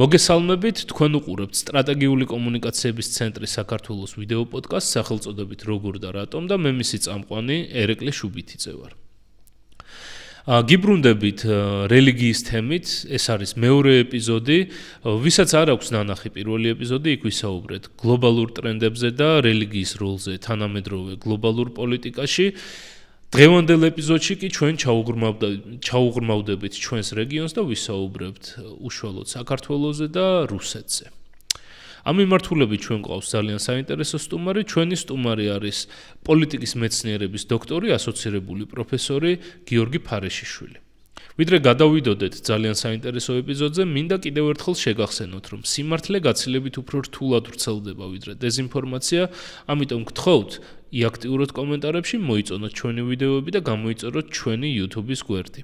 მოგესალმებით, თქვენ უყურებთ სტრატეგიული კომუნიკაციების ცენტრის საქართველოს ვიდეო პოდკასტს სახელწოდებით როგორ და რატომ და მე მისი წამყვანი ერეკლე შუბითიძე ვარ. გიბრუნდებით რელიგიის თემით, ეს არის მეორე ეპიზოდი, ვისაც არ აქვს ნანახი პირველი ეპიზოდი, იქ ვისაუბრეთ გლობალურ ტრენდებზე და რელიგიის როლზე თანამედროვე გლობალურ პოლიტიკაში. დღევანდელ ეპიზოდში კი ჩვენ ჩაუღრმავდებით ჩვენს რეგიონს და ვისაუბრებთ უშუალოდ საქართველოზე და რუსეთზე. ამ მიმართულებით ჩვენ გვყავს ძალიან საინტერესო სტუმარი, ჩვენი სტუმარი არის პოლიტიკის მეცნიერების დოქტორი, ასოცირებული პროფესორი გიორგი ფარეშიშვილი. ვიდრე გადავიდოდეთ ძალიან საინტერესო ეპიზოდზე, მინდა კიდევ ერთხელ შეგახსენოთ, რომ სიმართლე გაცილებით უფრო რთულად ვრცელდება ვიდრე დეზინფორმაცია, ამიტომ გთხოვთ აქტიურად კომენტარებში მოიწონოთ ჩვენი ვიდეოები და გამოიწეროთ ჩვენი YouTube-ის გვერდი.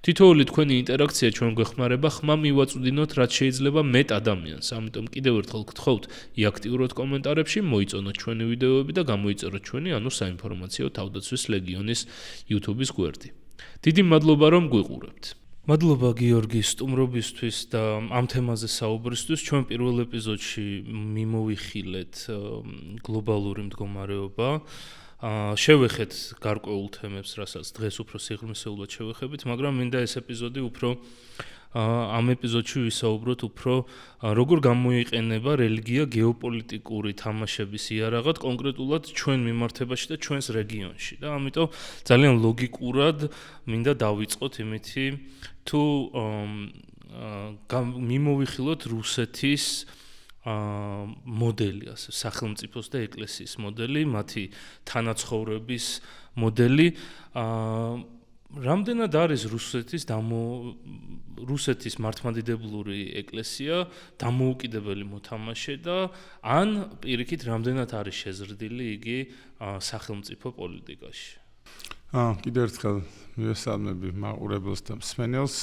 თითოეული თქვენი ინტერაქცია ჩვენ გვეხმარება ხმა მივაწვდინოთ, რაც შეიძლება მეტ ადამიანს. ამიტომ კიდევ ერთხელ გთხოვთ აქტიურად კომენტარებში მოიწონოთ ჩვენი ვიდეოები და გამოიწეროთ ჩვენი საინფორმაციო თავდაცვის ლეგიონის YouTube-ის გვერდი. დიდი მადლობა რომ გვიყურებთ. მადლობა გიორგი სტუმრობისთვის და ამ თემაზე საუბრისთვის. ჩვენ პირველ ეპიზოდში მიმოვიხილეთ გლობალური მდგომარეობა. შევეხეთ გარკვეულ თემებს, რასაც დღეს უფრო სიღრმისეულად შევეხებით, მაგრამ მინდა ეს ეპიზოდი უფრო ამ ეპიზოდში ვისაუბროთ უფრო როგორ გამოიყენება რელიგია გეოპოლიტიკური თამაშების იარაღად კონკრეტულად ჩვენ მიმართებაში და ჩვენს რეგიონში და ამიტომ ძალიან ლოგიკურად მინდა დავიწყოთ იმითი თუ მიმოვიხილოთ რუსეთის მოდელი, ასე სახელმწიფოს და ეკლესიის მოდელი, მათი თანაცხოვრების მოდელი. რამდენად არის რუსეთის მართლმადიდებლური ეკლესია დამოუკიდებელი მოთამაშე და ან პირიქით რამდენად არის შეზრდილი იგი სახელმწიფო პოლიტიკაში? კიდევ ერთხელ მივესალმები მაყურებელს და მსმენელს.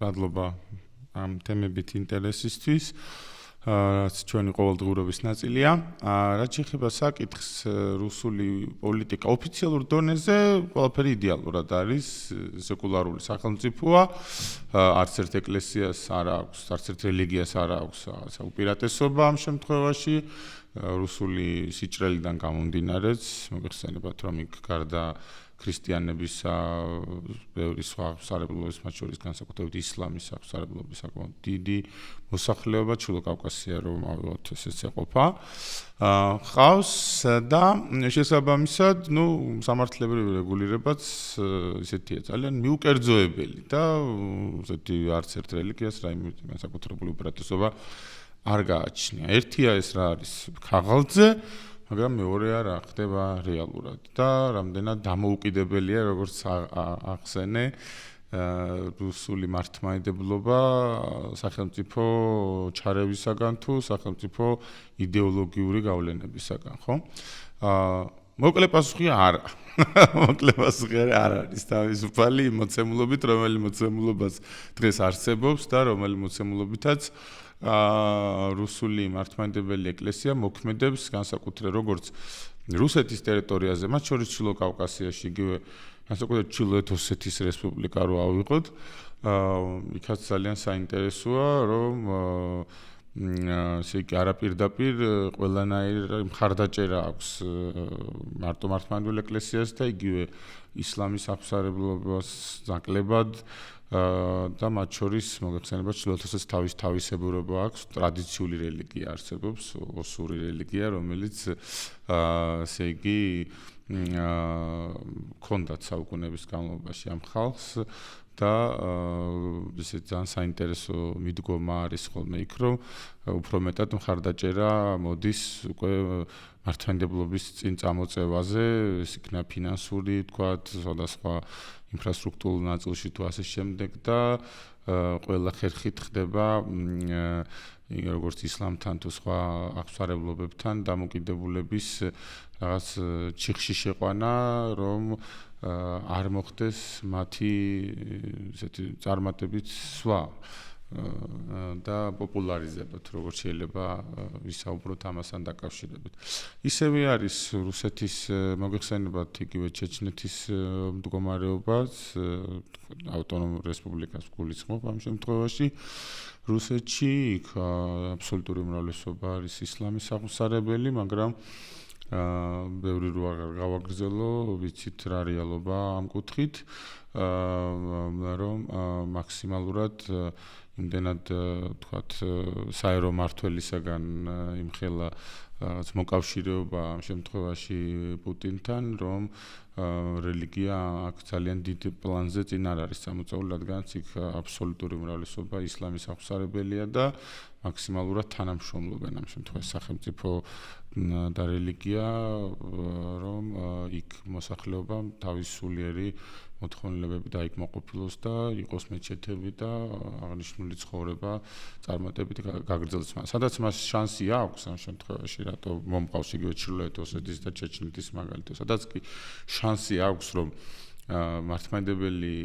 მადლობა ამ თემებით ინტერესისთვის, რაც ჩვენი ყოველდღიურობის ნაწილია. რაც შეეხება საკითხს, რუსული პოლიტიკა ოფიციალურ დონეზე ყველაფერი იდეალურად არის, სეკულარული სახელმწიფოა, არც ერთ ეკლესიას არ აქვს, არც ერთ რელიგიას არ აქვს უპირატესობა ამ შემთხვევაში. რუსული სიჭრელიდან გამომდინარეც, მოგეხსენებათ, რომ იქ გარდა ქრისტიანების ბევრი სხვა სარებლობის, მათ შორის განსაკუთრებით ისლამის სარებლობის საკმაოდ დიდი მოსახლეობა, ჩრდილო კავკასია რომ ავიღოთ ესეც ეყოფა. ხავს და შესაბამისად, სამართლებრივი რეგულირებაც ისეთია ძალიან მიუკერძოებელი და ესეთი არც ერთ რელიგიას რაიმე განსაკუთრებული უპირატესობა არ გააჩნია. ერთია ეს რა არის ქაღალდზე, მაგრამ მეორე არა ხდება რეალურად და რამდენად დამოუკიდებელია, როგორც ახსენე, რუსული მართლმადიდებლობა სახელმწიფო ჩარევისაგან თუ სახელმწიფო იდეოლოგიური გავლენებისაგან, ხო? მოკლე პასუხია არა. მოკლე პასუხი არ არის თავისუფალი მოცემულობით, რომელი მოცემულობას დღეს არსებობს და რომელი მოცემულობითაც რუსული მართლმადიდებელი ეკლესია მოქმედებს განსაკუთრებით როგორც რუსეთის ტერიტორიაზე, მათ შორის ჩრდილო კავკასიაში, იგივე განსაკუთრებით ჩრდილოეთ ოსეთის რესპუბლიკა რო ავიღოთ, იქაც ძალიან საინტერესოა, რომ ესე იგი არაპირდაპირ ყველანაირი მხარდაჭერა აქვს მარტო მართლმადიდებლურ ეკლესიას და იგივე ისლამის აღმსარებლობას ნაკლებად და მათ შორის მოგეხსენებათ ჩრდილოეთ ოსეთის თავისებურება აქვს, ტრადიციული რელიგია არსებობს, ოსური რელიგია, რომელიც ესე იგი ქონდათ საუკუნეების განმავლობაში ამ ხალხს და ესე ძალიან საინტერესო მიდგომა არის ხოლმე იქ, რომ უფრო მეტად მხარდაჭერა მოდის უკვე მართლმადიდებლობის წინ წამოწევაზე, ეს იქნა ფინანსური, თქვათ, სხვადასხვა ინფრასტრუქტურულ ნაწილში თუ ასე შემდეგ და ყველა ხერხით ხდება როგორც ისლამთან თუ სხვა აღმსარებლობებთან დამოკიდებულების რაღაც ჩიხში შეყვანა, რომ არ მოხდეს მათი ესეთი წარმატებით სვა. და პოპულარიზებოთ, როგორც შეიძლება ვისაუბროთ ამასთან დაკავშირებით. ისევე არის რუსეთის მოიხსენებათ იგივე ჩეჩნეთის მდგომარეობაც, ავტონომურ რესპუბლიკას გულისხმობ ამ შემთხვევაში. რუსეთში იქ აბსოლუტური უმრავლესობა არის ისლამის აღმსარებელი, მაგრამ ბევრი რო აღარ გავაგრძელო, ვიცით რა რეალობა ამ კუთხით, რომ მაქსიმალურად იმდენად თქვათ საერო მართველისაგან იმხელა რაღაც მოკავშირეობა ამ შემთხვევაში პუტინთან, რომ რელიგია აქ ძალიან დიდ პლანზე წინ არ არის წამოწეული, რადგანაც იქ აბსოლუტური უმრავლესობა ისლამის აღმსარებელია და მაქსიმალურად თანამშრომლობენ ამ შემთხვევაში სახელმწიფო და რელიგია, რომ იქ მოსახლეობამ თავის სულიერი მოთხოვნილებები დაიკმაყოფილოს და იყოს მეჩეთები და აღნიშნული ცხოვრება წარმატებით გაგრძელდეს. სადაც მას შანსი აქვს ამ შემთხვევაში, რატო მომყავს იგივე ჩრდილოეთ ოსეთის და ჩეჩნეთის მაგალითად, სადაც კი შანსი აქვს, რომ მართლმადიდებელი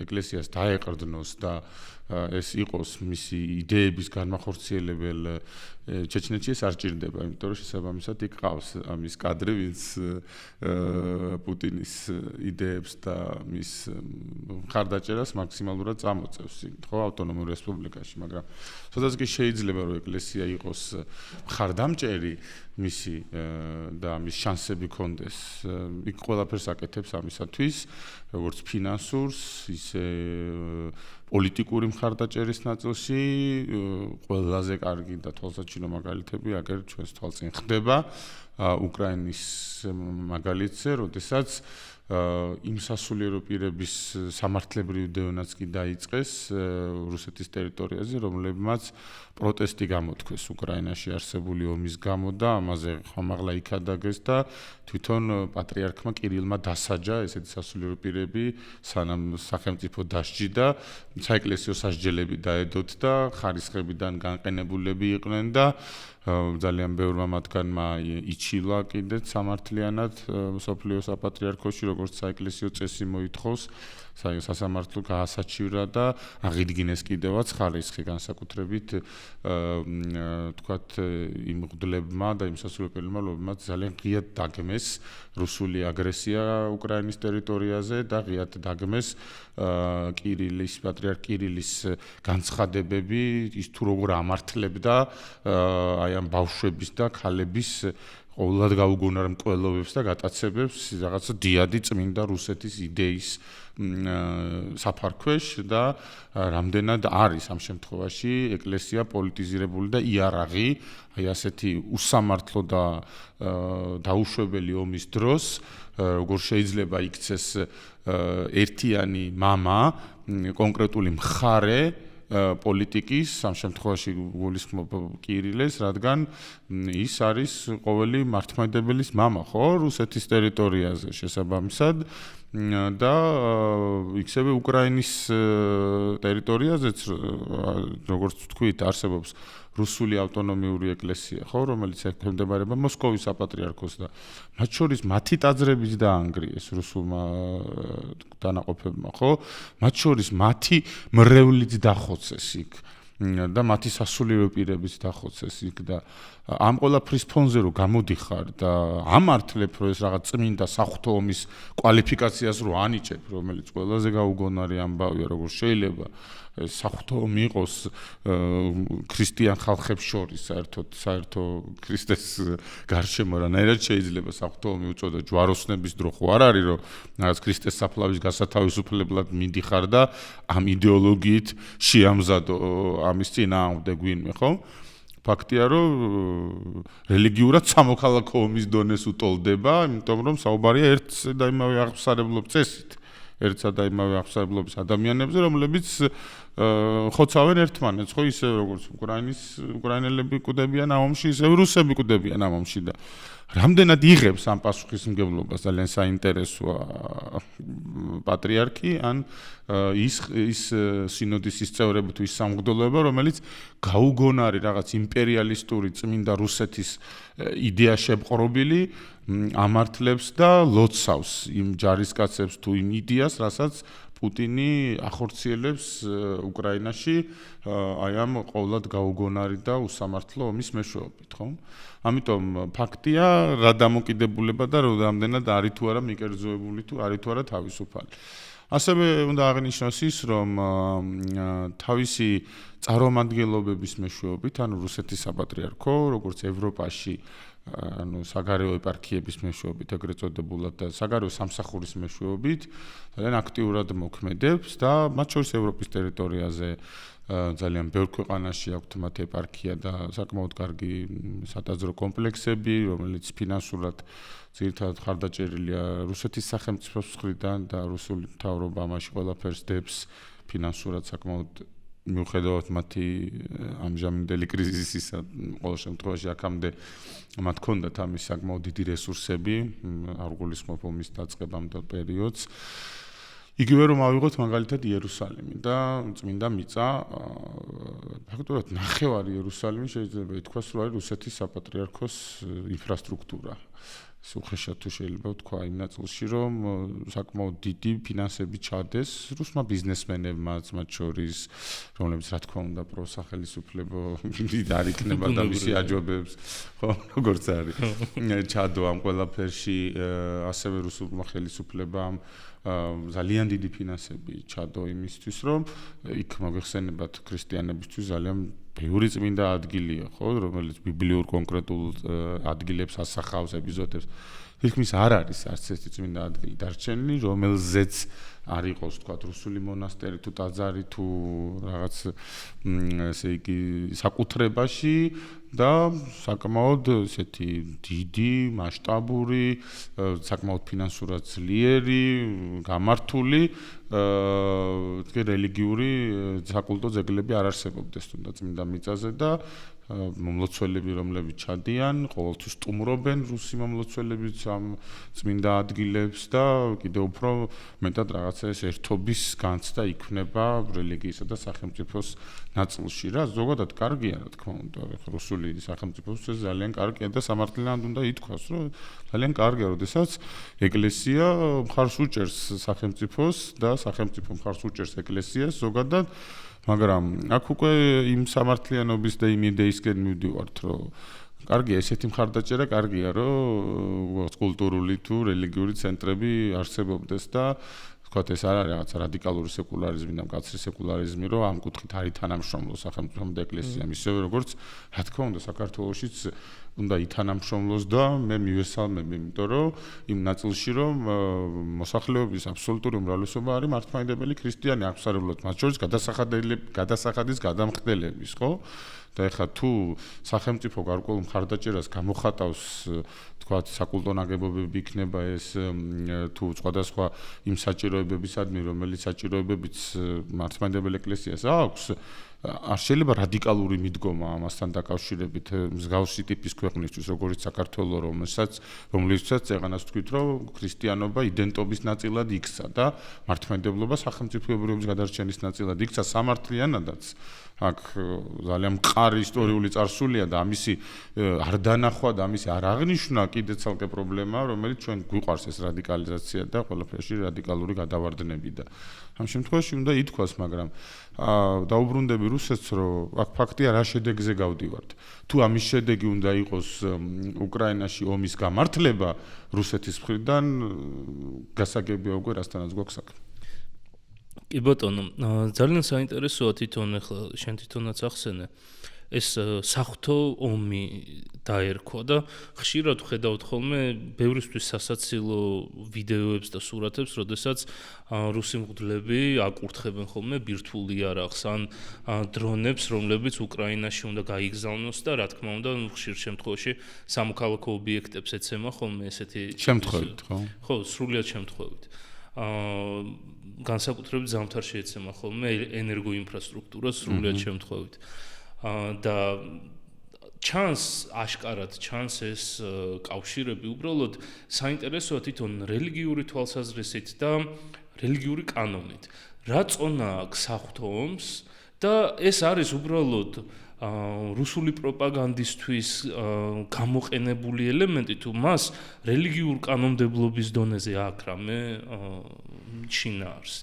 ეკლესიას დაეყრდნოს და ეს იყოს მისი იდეების განმახორციელებელ ჩეჩნეთში ეს არ ჭირდება, იმიტომ რომ შესაბამისად იქ ყავს ამის კადრი, ვინც პუტინის იდეებს და მის მხარდაჭერას მაქსიმალურად წამოწევს, ხო, ავტონომურ რესპუბლიკაში, მაგრამ სადაც კი შეიძლება რომ ეკლესია იყოს მხარდამჭერი მისი და მის შანსები კონდეს, იქ ყველაფერს აკეთებს ამისათვის, როგორც ფინანსურს, ისე პოლიტიკური მხარდაჭერის ნაწილში, ყველაზე კარგი და თვალსაჩინო მაგალითები აგერ ჩვენს თვალწინ ხდება უკრაინის მაგალითზე, როდესაც იმ სასულიერო პირების სამართლებრივი დევნაც კი დაიწყეს რუსეთის ტერიტორიაზე, რომლებმაც პროტესტი გამოთქვეს უკრაინაში არსებული ომის გამო და ამაზე ხმამაღლა იქადაგეს და თვითონ პატრიარქმა კირილმა დასაჯა ესეთი სასულიერო პირები, სანამ სახელმწიფო დასჯიდა, საეკლესიო სასჯელები დაედოთ და ხარისხებიდან განყენებულები იყვნენ და ძალიან ბევრმა მათგანმა იჩილა კიდეც სამართლიანად მსოფლიო საპატრიარქოში, როგორც საეკლესიო წესი მოითხოვს, სასამართლო გაასაჩივრა და აღიდგინეს კიდევაც ხარისხი განსაკუთრებით თქვათ იმ მღვდლებმა და იმ სასულიერო პირებმა, ძალიან ღიად დაგმეს რუსული აგრესია უკრაინის ტერიტორიაზე და ღიად დაგმეს კირილის, პატრიარქ კირილის განცხადებები, ის თუ როგორ ამართლებდა აი ამ ბავშვების და ქალების ყოველად გაუგონარ მკვლელობებს და გატაცებებს რაღაცა დიადი წმინდა რუსეთის იდეის საფარქვეშ და რამდენად არის ამ შემთხვევაში ეკლესია პოლიტიზირებული და იარაღი, აი ასეთი უსამართლო და დაუშვებელი ომის დროს, როგორ შეიძლება იქცეს ერთიანი მამა, კონკრეტული მხარე პოლიტიკის, ამ შემთხვევაში გულისხმობ კირილეს, რადგან ის არის ყოველი მართლმადიდებლის მამა, ხო, რუსეთის ტერიტორიაზე შესაბამისად და იქცევე უკრაინის ტერიტორიაზეც, როგორც ვთქვით, არსებობს რუსული ავტონომიური ეკლესია, ხო, რომელიც ექვემდებარება მოსკოვის საპატრიარქოს და მათ შორის მათი ტაძრების დაანგრიეს რუსულმა დანაყოფებმა, ხო? მათ შორის მათი მრევლიც დახოცეს იქ და მათი სასულიერო პირებიც დახოცეს იქ და ამ ყველაფრის ფონზე რო გამოდიხარ და ამართლებ რომ ეს რაღაც წმინდა საღვთო ომის კვალიფიკაციას რო ანიჭებ, რომელიც ყველაზე გაუგონარი ამბავია, როგორ შეიძლება საღვთო ომი იყოს ქრისტიან ხალხებს შორის, საერთო ქრისტეს გარშემო რანაირად შეიძლება საღვთო ომი უწოდა ჯვაროსნების დრო ხო არ არის, რომ რაღაც ქრისტეს საფლავის გასათავისუფლებლად მიდიხარ და ამ იდეოლოგიით შეამზადო ამის წინააღმდეგ გვინმე, ხო? ფაქტია, რომ რელიგიურად სამოქალაქო ომის დონეს უტოლდება, იმიტომ რომ საუბარია ერთსა და იმავე აღმსარებლობის წესით, ერთსა და იმავე აღმსარებლობის ადამიანებზე, რომლებიც ხოცავენ ერთმანეთს, ხო, ისე როგორც უკრაინელები კვდებიან ამ ომში, ისე რუსები კვდებიან ამ ომში და რამდენად იღებს ამ პასუხისმგებლობას ძალიან საინტერესოა პატრიარქი ან ის სინოდის წევრები თუ ის სამღვდელოება, რომელიც გაუგონარი რაღაც იმპერიალისტური წმინდა რუსეთის იდეა შემყრობილი ამართლებს და ლოცავს იმ ჯარისკაცებს თუ იმ იდეას, რასაც პუტინი ახორციელებს უკრაინაში აი ამ ყოვლად გაუგონარი და უსამართლო ომის მეშვეობით, ხო? ამიტომ ფაქტია, რა დამოკიდებულება და რამდენად არის თუ არა მიკერძოებული თუ არის თუ არა თავისუფალი. ასევე უნდა აღნიშნოს ის, რომ თავისი წარმომადგენლობების მეშვეობით, ანუ რუსეთის საპატრიარქო, როგორც ევროპაში, ანუ საგარეო ეპარქიების მეშვეობით, ეგრეთ წოდებულად და საგარეო სამსახურის მეშვეობით, ძალიან აქტიურად მოქმედებს და მათ შორის ევროპის ტერიტორიაზე ძალიან ბევრ ქვეყანაში აქვთ მათ ეპარქია და საკმაოდ კარგი სატაძრო კომპლექსები, რომელიც ფინანსურად ძირითადად ხარდაჭერილია რუსეთის სახელმწიფოს მხრიდან და რუსული მთავრობა ამაში ყველაფერს დებს ფინანსურად საკმაოდ მიუხედავად მათი ამჟამინდელი კრიზისისა, ყოველ შემთხვევაში აქამდე მათ ჰქონდათ ამის საკმაოდ დიდი რესურსები, არ გულისხმობ ომის დაწყებამდე პერიოდს. იგივე რომ ავიღოთ მაგალითად იერუსალიმი და წმინდა მიწა, ფაქტობრივად ნახევარი იერუსალიმი შეიძლება ითქვას, რომ არის რუსეთის საპატრიარქოს ინფრასტრუქტურა. უხეშად თუ შეიძლება ვთქვა იმ ნაწილში, რომ საკმაოდ დიდი ფინანსები ჩადეს რუსმა ბიზნესმენებმაც, მათ შორის, რომლებიც რა თქმა უნდა პროსახელისუფლებო არ იქნება და მისი აჯობებს, ხო, როგორც არის. ჩადო ამ ყველაფერში, ასევე რუსულმა ხელისუფლებამ ძალიან დიდი ფინანსები ჩადო იმისთვის, რომ იქ მოიხსენებათ ქრისტიანებისთვის ძალიან ბევრი წმინდა ადგილია, ხო, რომელიც ბიბლიურ კონკრეტულ ადგილებს ასახავს, ებიზოდებს. თითქმის არ არის არც ერთი წმინდა ადგილი დარჩენილი, რომელზეც არ იყოს, თქვა, რუსული მონასტერი თუ ტაძარი თუ რაღაც ესე იგი საკუთრებაში და საკმაოდ ესეთი დიდი, მასშტაბური, საკმაოდ ფინანსურად ძლიერი, გამართული რელიგიური საკულტო ძეგლები არ არსებობდეს თუნდაც წმინდა მიწაზე და მომლოცველები, რომლებიც ჩადიან, ყოველთვის სტუმრობენ რუსი მომლოცველებიც ამ წმინდა ადგილებს და კიდევ უფრო მეტად რაღაცა ეს ერთობის განცდა იქნება რელიგიისა და სახელმწიფოს ნაწილში რა. ზოგადად კარგია, რა თქმა უნდა, რუსული სახელმწიფოსთვის ძალიან კარგია და სამართლიანად უნდა ითქვას, რომ ძალიან კარგია, როდესაც ეკლესია მხარს უჭერს სახელმწიფოს და სახელმწიფო მხარს უჭერს ეკლესიას ზოგადად. მაგრამ აქ უკვე იმ სამართლიანობის და იმ იდეისკენ მივდივართ, რომ კარგია ესეთი მხარდაჭერა, კარგია, რომ კულტურული თუ რელიგიური ცენტრები არსებობდეს და თქვათ ეს არ არის რაღაც რადიკალური სეკულარიზმი და მკაცრი სეკულარიზმი, რომ ამ კუთხით არის თანამშრომლო სახელმწიფო და ეკლესიამ, ისევე როგორც რა თქმა უნდა საქართველოშიც უნდა ითანამშრომლოს და მე მივესალმები, იმიტომ რომ იმ ნაწილში რომ მოსახლეობის აბსოლუტური უმრავლესობა არის მართლმადიდებელი ქრისტიანი აღმსარებლად, მათ შორის გადასახადის გადამხდელების, ხო? და ეხლა თუ სახელმწიფო გარკვეულ მხარდაჭერას გამოხატავს, თქვათ, საკულტო ნაგებობები იქნება ეს თუ სხვადასხვა იმ საჭიროებებისადმი, რომელიც საჭიროებებიც მართლმადიდებელ ეკლესიას აქვს, არ შეიძლება რადიკალური მიდგომა ამასთან დაკავშირებით მსგავსი ტიპის ქვეყნისთვის, როგორც საქართველო, რომლითაც ეღანას თქვით, რომ ქრისტიანობა იდენტობის ნაწილად იქცა და მართლმადიდებლობა სახელმწიფოებრიობის გადარჩენის ნაწილად იქცა სამართლიანადაც. აქ ძალიან მყარი ისტორიული წარსულია და ამისი არ დანახვა და ამისი არ აღნიშვნა კიდე ცალკე პრობლემაა, რომელიც ჩვენ გვიყვარს ეს რადიკალიზაცია და ყველაფერში რადიკალური გადავარდნები და ამ შემთხვევაში უნდა ითქვას, მაგრამ დაუბრუნდები რუსეთს, რომ აქ ფაქტია რა შედეგზე გავდივართ. თუ ამის შედეგი უნდა იყოს უკრაინაში ომის გამართლება რუსეთის მხრიდან, გასაგებია უკვე რასთანაც გვაქვს საქმე. კი ბატონო, ძალიან საინტერესოა თვითონ ახლა შენ თვითონაც ახსენე ეს საღვთო ომი დაერქვა და ხშირად ხედავთ ხოლმე ბევრისთვის სასაცილო ვიდეოებს და სურათებს, როდესაც რუსი მღვდლები აკურთხებენ ხოლმე ბირთვულ იარაღს ან დრონებს, რომლებიც უკრაინაში უნდა გაიგზავნოს და რა თქმა უნდა, ხშირ შემთხვევაში სამოქალაქო ობიექტებს ეცემა ხოლმე ესეთი შემთხვევით, ხო? ხო, სრულიად შემთხვევით. განსაკუთრებით ზამთარში შეეცემა ხოლმე ენერგოინფრასტრუქტურას სრულიად შემთხვევით. და აშკარად ჩანს ეს კავშირები უბრალოდ საინტერესოა თვითონ რელიგიური თვალსაზრისით და რელიგიური კანონით. რა წონა აქვს საღვთო ომს და ეს არის უბრალოდ რუსული პროპაგანდისთვის გამოყენებული ელემენტი თუ მას რელიგიურ კანონმდებლობის დონეზე აქვს რამე შინაარსი.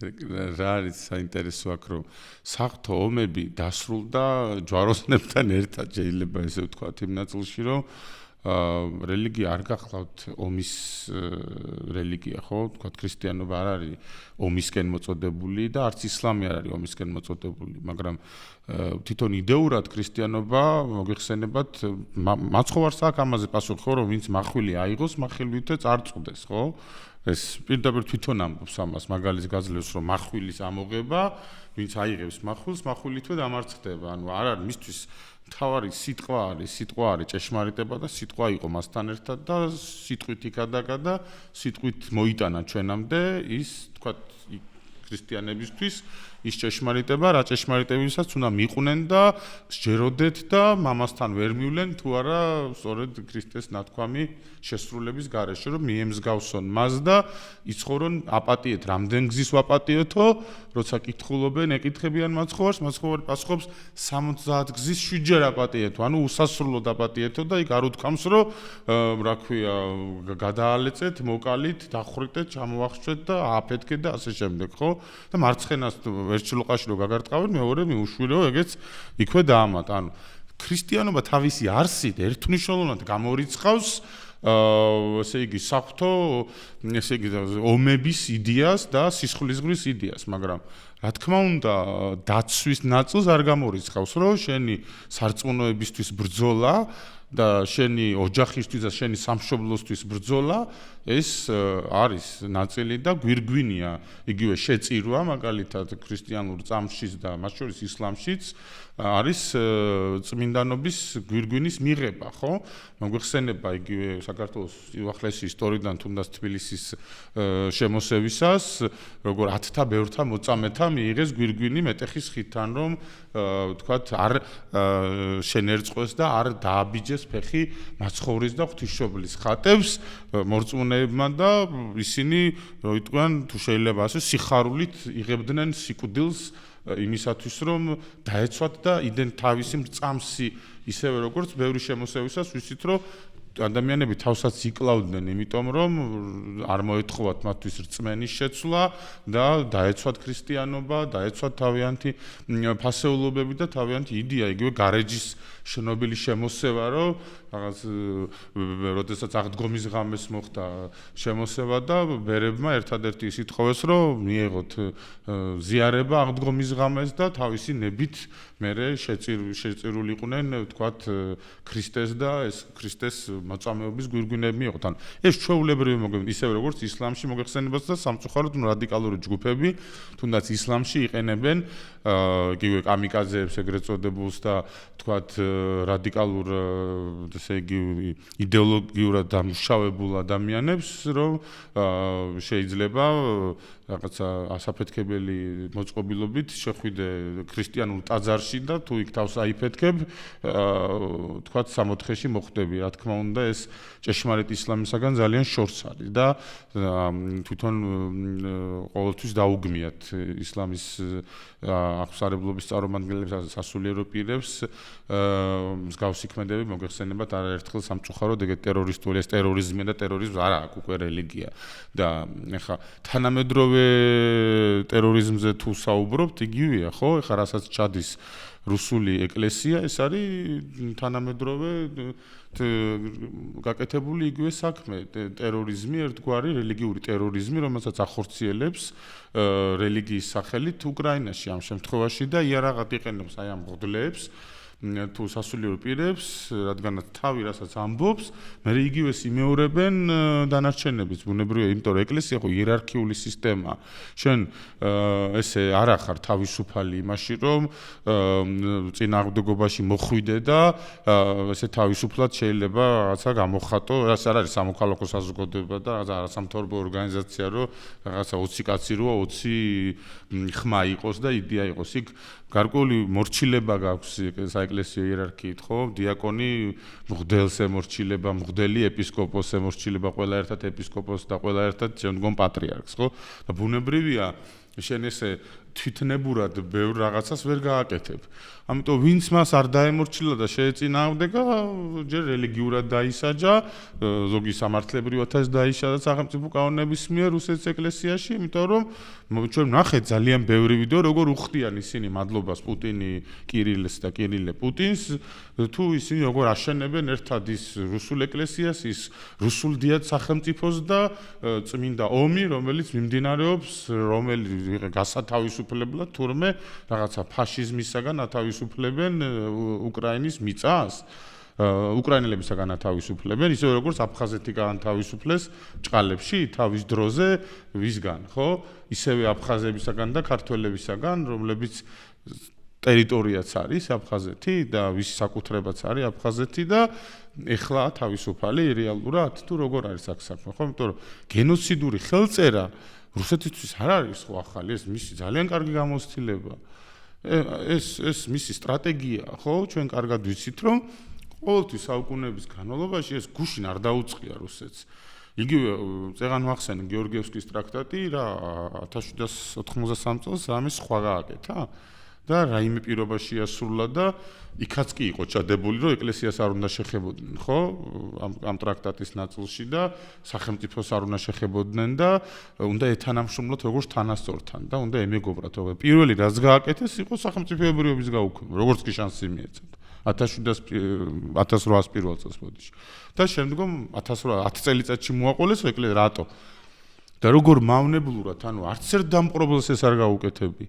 რა არის საინტერესო აქ რომ საღვთო ომები დასრულდა ჯვაროსნებთან ერთად შეიძლება ესე ვთქვათ იმ ნაწილში რომ რელიგია არ გახლავთ ომის რელიგია ხო ვთქვათ ქრისტიანობა არ არის ომისკენ მოწოდებული და არც ისლამი არ არის ომისკენ მოწოდებული მაგრამ თვითონ იდეურად ქრისტიანობა მოგიხსენებათ მაცხოვარს აქვს ამაზე პასუხი ხო რომ ვინც მახვილი აიღოს მახილვითე წარწყვდეს ხო ეს პირდაპირ თვითონ ამბობს ამას მაგალითს გაძლევს რომ מחვილის ამოღება ვინც აიღებს מחვილს מחვილითვე დამარცხდება ანუ არ არის მისთვის თავარი სიტყვა არის ჭეშმარიტება და სიტყვა იყო მასთან ერთად და სიტყვით იქადაგა და სიტყვით მოიტანა ჩვენამდე ის თქვა ქრისტიანებისთვის ის ჭეშმარიტება რა ჭეშმარიტებისას უნდა მიყვნენ და სჯეროდეთ და მამასთან ვერ მივლენ თუ არა სწორედ ქრისტეს ნათქვამი შესრულების გარეშე რომ მიემსგავსონ მას და იცხოვრონ აპატიეთ რამდენ გზის ვაპატიოთო როცა კითხულობენ ეკითხებიან მაცხოვარს მაცხოვარი პასუხობს 70 გზის 7-ჯერ აპატიეთო ანუ უსასრულოდ აპატიეთო და იქ არ უთქვამს რომ რა ქვია გადაალეწეთ მოკალით დახვრიტეთ ჩამოვახშვეთ და ააფეთქეთ და ასე შემდეგ ხო და მარცხენას ვერჩილოყაში რო გაგარტყავენ მეორე მიუშვირო ეგეც იქვე დაამატ ანუ ქრისტიანობა თავისი არსით ერთმნიშვნელოვნად გამორიცხავს ესე იგი საღვთო ესე იგი ომების იდეას და სისხლისღვრის იდეას მაგრამ რა თქმა უნდა დაცვის ნაწილს არ გამორიცხავს რომ შენი სარწმუნოებისთვის ბრძოლა და შენი ოჯახისთვის და შენი სამშობლოსთვის ბრძოლა ეს არის ნაწილი და გვირგვინია იგივე შეწირვა მაგალითად ქრისტიანულ წამშიც და მათ შორის ისლამშიც არის წმინდანობის გვირგვინის მიღება ხო მოგვიხსენება იგივე საქართველოს უახლესი ისტორიიდან თუნდაც თბილისის შემოსევისას როგორ 10-თა ბევრთა მოწამეთა მიიღეს გვირგვინი მეტეხის ხიდთან რომ ვთქვათ არ შენერწყოს და არ დააბიჯეს ფეხი მაცხოვრის და ღვთისმშობლის ხატებს მორწმუნეებმა და ისინი რო იტყვიან თუ შეიძლება ასე სიხარულით იღებდნენ სიკვდილს იმისათვის რომ დაეცვათ და იდენ თავისი მრწამსი ისევე როგორც ბევრი შემოსევისას ვიცით რომ ადამიანები თავსაც იკლავდნენ იმიტომ რომ არ მოეთხოვათ მათთვის რწმენის შეცვლა და დაეცვათ ქრისტიანობა დაეცვათ თავიანთი ფასეულობები და თავიანთი იდეა იგივე გარეჯის შნობილი შემოსევა რომ რაღაც როდესაც აღდგომის ღამეს მოხდა შემოსევა და ბერებმა ერთადერთი ის ითხოვეს რომ მიეღოთ ზიარება აღდგომის ღამეს და თავისი ნებით მერე შეწირულიყვნენ ვთქვათ ქრისტეს და ეს ქრისტეს მოწამეობის გვირგვინები მიიღოთ. ან ეს ჩვეულებრივი მოგებთ ისევე როგორც ისლამში მოგეხსენებათ და სამწუხაროდ რადიკალური ჯგუფები თუნდაც ისლამში იყენებენ იგივე კამიკაძეებს ეგრეთ წოდებულს და ვთქვათ რადიკალურ ესე იგი იდეოლოგიურად დამუშავებულ ადამიანებს რომ შეიძლება რაღაცა ასაფეთქებელი მოწყობილობით შეხვიდე ქრისტიანულ ტაძარში და თუ იქ თავს აიფეთქებ ვთქვათ 60-ში მოხვდები რა თქმა უნდა ეს ჭეშმარიტ ისლამისაგან ძალიან შორს არის და თვითონ ყოველთვის დაუგმიათ ისლამის აღსარებლობის წარმომადგენლებს სასულიერო პირებს მსგავსი ქმედები მოგეხსენებათ არაერთხელ სამწუხაროდ ეგეთ ტერორისტული ეს ტერორიზმი და ტერორიზმი არა აქვს უკვე რელიგია და ეხა თანამედროვე ტერორიზმზე თუ საუბრობთ იგივეა ხო ეხა რასაც ჩადის რუსული ეკლესია ეს არის თანამედროვე გაკეთებული იგივე საქმე ტერორიზმი ერთგვარი რელიგიური ტერორიზმი რომელსაც ახორციელებს რელიგიის სახელით უკრაინაში ამ შემთხვევაში და იარაღად იყენებს აი ამ მღვდლებს თუ სასულიერო პირებს რადგანაც თავი რასაც ამბობს მე იგივეს იმეორებენ დანარჩენებს ბუნებრივია იმიტომ რომ ეკლესია ხო იერარქიული სისტემაა შენ ესე არ ახარ თავისუფალი იმაში რომ წინააღმდეგობაში მოხვიდე და ესე თავისუფლად შეიძლება რაღაცა გამოხატო რაც არ არის სამოქალაქო საზოგადოება და არასამთავრობო ორგანიზაცია რომ რაღაცა 20 კაცი როა 20 ხმა იყოს და იდეა იყოს იქ გარკვეული მორჩილება გაქვს საეკლესიო იერარქიით ხო დიაკონი მღვდელს ემორჩილება მღვდელი ეპისკოპოსს ემორჩილება ყველა ერთად ეპისკოპოსს და ყველა ერთად შემდგომ პატრიარქს ხო და ბუნებრივია შენ ესე თვითნებურად ბევრ რაღაცას ვერ გააკეთებ. ამიტომ ვინც მას არ დაემორჩილა და შეეწინააღმდეგა, ჯერ რელიგიურად დაისაჯა, ზოგი სამართლებრივადაც დაიშალა სახელმწიფო კანონების მიერ რუსეთის ეკლესიაში, იმიტომ რომ ჩვენ ვნახეთ ძალიან ბევრი ვიდეო, როგორ უხდიან ისინი მადლობას პუტინი კირილს და კირილე პუტინს, თუ ისინი როგორ აშენებენ ერთად ის რუსულ ეკლესიას, ის რუსულ დიად სახელმწიფოს და წმინდა ომი, რომელიც მიმდინარეობს, რომელიც გასათავისუფლებლად თურმე რაღაცა ფაშიზმისაგან ათავისუფლებენ უკრაინის მიწას. უკრაინელებისაგან ათავისუფლებენ, ისე როგორც აფხაზეთი გაანთავისუფლეს ჭყალებში თავის დროზე ვისგან, ხო? ისევე აფხაზებისაგან და ქართველებისაგან, რომლებიც ტერიტორიაც არის აფხაზეთი და ვის საკუთრებაც არის აფხაზეთი და ეხლა თავისუფალი რეალურად თუ როგორ არის აქ საქმე, ხო? იმიტომ რომ გენოციდური ხელწერა რუსეთისთვის არ არის ხო ახალი, ეს მისი ძალიან კარგი გამოცდილება. ეს მისი სტრატეგია, ხო? ჩვენ კარგად ვიცით, რომ ყოველთვის საუკუნეების განმავლობაში ეს გუშინ არ დაუწყია რუსეთს. იგივე წეგან ვახსენე გეორგიევსკის ტრაქტატი რა 1793 წელს ამის სხვა გააკეთა და რაიმე პირობაში ასრულა და იქაც კი იყო ჩადებული, რომ ეკლესიას არ უნდა შეხებოდნენ, ხო? ამ ტრაქტატის ნაწილში და სახელმწიფოს არ უნდა შეხებოდნენ და უნდა ეთანამშრომლოთ როგორც თანასწორთან და უნდა ემეგობრათ. პირველი რაც გააკეთეს იყო სახელმწიფოებრიობის გაუქმება, როგორც კი შანსი მიეცათ. 1801 წელს ბოდიში. და შემდგომ 10 წელიწადში მოაყოლეს ეკლესია რატო? და როგორ მავნებლურად, ანუ არც ერთ დამპყრობელს ეს არ გაუკეთები.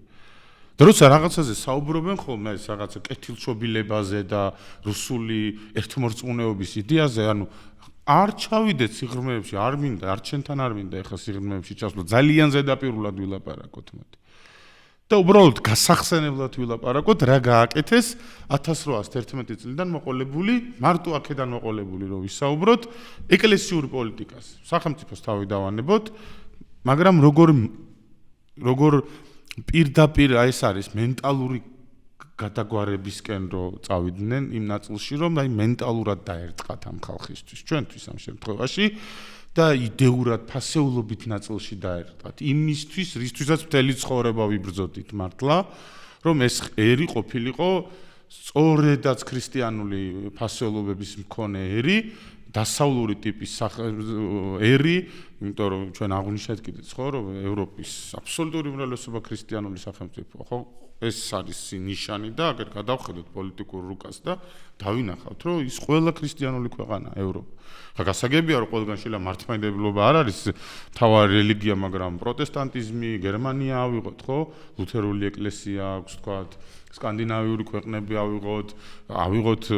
და როცა რაღაცაზე საუბრობენ ხოლმე ეს რაღაცა კეთილშობილებაზე და რუსული ერთმორწმუნეობის იდეაზე, ანუ არ ჩავიდეთ სიღრმეებში, არ მინდა, არ ჩვენთან არ მინდა ეხლა სიღრმეებში ჩასვლა, ძალიან ზედაპირულად ვილაპარაკოთ მოდი. და უბრალოდ გასახსენებლად ვილაპარაკოთ, რა გააკეთეს 1811 წლიდან მოყოლებული, მარტო აქედან მოყოლებული რომ ვისაუბროთ, ეკლესიური პოლიტიკას. სახელმწიფოს თავი დავანებოთ, მაგრამ როგორ პირდაპირ ეს არის მენტალური გადაგვარებისკენ რომ წავიდნენ იმ ნაწილში რომ აი მენტალურად დაერწყათ ამ ხალხისთვის ჩვენთვის ამ შემთხვევაში და იდეურად ფასეულობით ნაწილში დაერწყათ იმისთვის რისთვისაც მთელი ცხოვრება ვიბრძოდით მართლა რომ ეს ერი ყოფილიყო სწორედაც ქრისტიანული ფასეულობების მქონე ერი დასავლური ტიპის ერი, იმიტომ რომ ჩვენ აღვნიშნეთ კიდეც ხო, რომ ევროპის აბსოლუტური უმრავლესობა ქრისტიანული სახელმწიფოა, ხო? ეს არის ნიშანი და აგერ გადავხედოთ პოლიტიკურ რუკას და დავინახავთ, რომ ის ყველა ქრისტიანული ქვეყანაა ევროპა. ხა გასაგებია, რომ ყველგან შეიძლება მართლმადიდებლობა არ არის მთავარი რელიგია, მაგრამ პროტესტანტიზმი, გერმანია ავიღოთ, ხო? ლუთერული ეკლესია აქვს, თქვათ, სკანდინავიური ქვეყნები ავიღოთ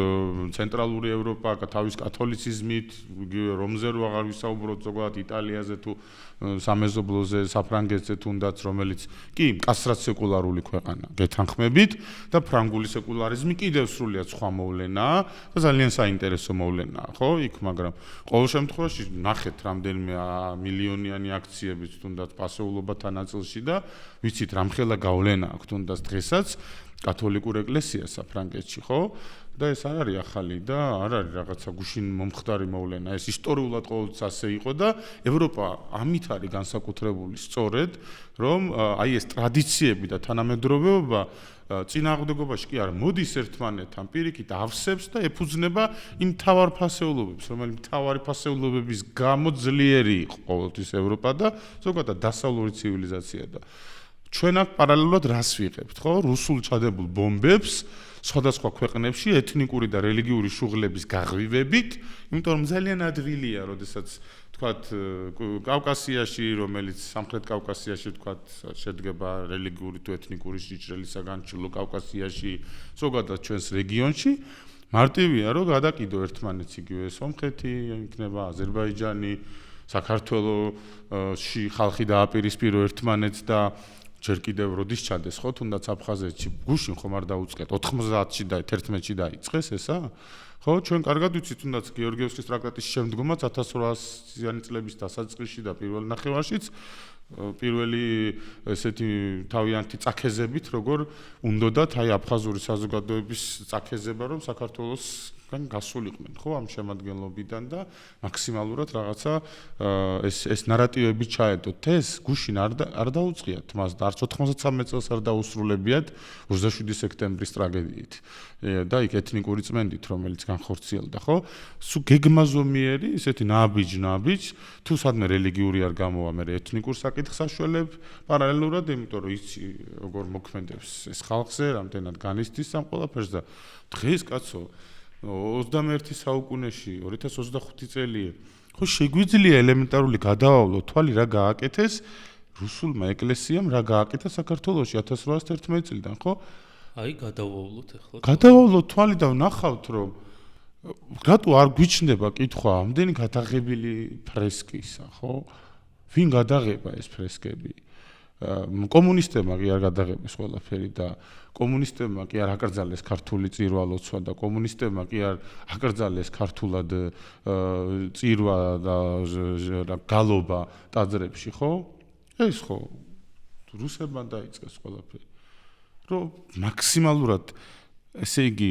ცენტრალური ევროპა თავის კათოლიციზმით, იგივე რომზე რო აღარ ვისაუბროთ ზოგადად იტალიაზე თუ სამეზობლოზე, საფრანგეთზე თუნდაც, რომელიც კი კასრად სეკულარული ქვეყანა გეთანხმებით და ფრანგული სეკულარიზმი კიდევ სრულიად სხვა მოვლენაა და ძალიან საინტერესო მოვლენაა, ხო? იქ, მაგრამ ყოველ შემთხვევაში ნახეთ რამდენიმე მილიონიანი აქციებიც თუნდაც პასეულობათა ნაწილში და ვიცით რამხელა გავლენა აქვს თუნდაც დღესაც კათოლიკურ ეკლესიას საფრანგეთში, ხო? და ეს არ არის ახალი და არ არის რაღაცა გუშინ მომხდარი მოვლენა. ეს ისტორიულად ყოველთვის ასე იყო და ევროპა ამით არის განსაკუთრებული სწორედ, რომ აი ეს ტრადიციები და თანამედროვეობა წინააღმდეგობაში კი არა, მოდის ერთმანეთთან პირიქით ავსებს და ეფუძნება იმ მთავარ ფასეულობებს, რომელიც მთავარი ფასეულობების გამო ძლიერი იყო ყოველთვის ევროპა და ზოგადად დასავლური ცივილიზაცია და ჩვენ აქ პარალელურად რას ვიღებთ, ხო? რუსულ ჩადებულ ბომბებს სხვადასხვა ქვეყნებში ეთნიკური და რელიგიური შუღლების გაღვივებით, იმიტომ რომ ძალიან ადვილია, როდესაც თქვათ კავკასიაში, რომელიც სამხრეთ კავკასიაში თქვათ შედგება რელიგიური თუ ეთნიკური სიჭრელისაგან, ჩრდილო კავკასიაში, ზოგადად ჩვენს რეგიონში, მარტივია, რომ გადაკიდო ერთმანეთს იგივე სომხეთი, იქნება აზერბაიჯანი, საქართველოში ხალხი დააპირისპირო ერთმანეთს და ჯერ კიდევ როდის ჩადეს ხო თუნდაც აფხაზეთში გუშინ ხომ არ დაუწყეთ 90-ში და 11-ში დაიწყეს ესა ხო ჩვენ კარგად ვიცით თუნდაც გეორგიევსკის ტრაქტატის შემდგომაც 1800-იანი წლების დასაწყისში და პირველ ნახევარშიც პირველი ესეთი თავიანთი წაქეზებით როგორ უნდათ აი აფხაზური საზოგადოების წაქეზება რომ საქართველოს გასულიყვნენ ხო ამ შემადგენლობიდან და მაქსიმალურად რაღაცა ეს ნარატივები ჩაედოთ ეს გუშინ არ დაუწყიათ მას და არც 93 წელს არ დაუსრულებიათ 27 სექტემბრის ტრაგედიით და იქ ეთნიკური წმენდით რომელიც განხორციელდა ხო სულ გეგმაზომიერი ესეთი ნაბიჯ თუ სადმე რელიგიური არ გამოვა მე ეთნიკურ საკითხს აშველებ პარალელურად იმიტომ რომ იცი როგორ მოქმედებს ეს ხალხზე რამდენად განიცდის ამ ყველაფერს და დღეს კაცო 21 საუკუნეში 2025 წელია ხო შეგვიძლია ელემენტარული გადავავლო თვალი რა გააკეთეს რუსულმა ეკლესიამ რა გააკეთა საქართველოში 1811 წლიდან ხო აი გადავავლოთ ახლა გადავავლოთ თვალი და ვნახავთ რომ რატო არ გვიჩნდება კითხვა ამდენი გადაღებილი ფრესკისა ხო ვინ გადაღება ეს ფრესკები კომუნისტებმა კი არ გადაღებეს ყველაფერი და კომუნისტებმა კი არ აკრძალეს ქართული წირვა-ლოცვა და კომუნისტებმა კი არ აკრძალეს ქართულად წირვა და გალობა ტაძრებში ხო ეს ხო რუსებმა დაიწყეს ყველაფერი რომ მაქსიმალურად ესე იგი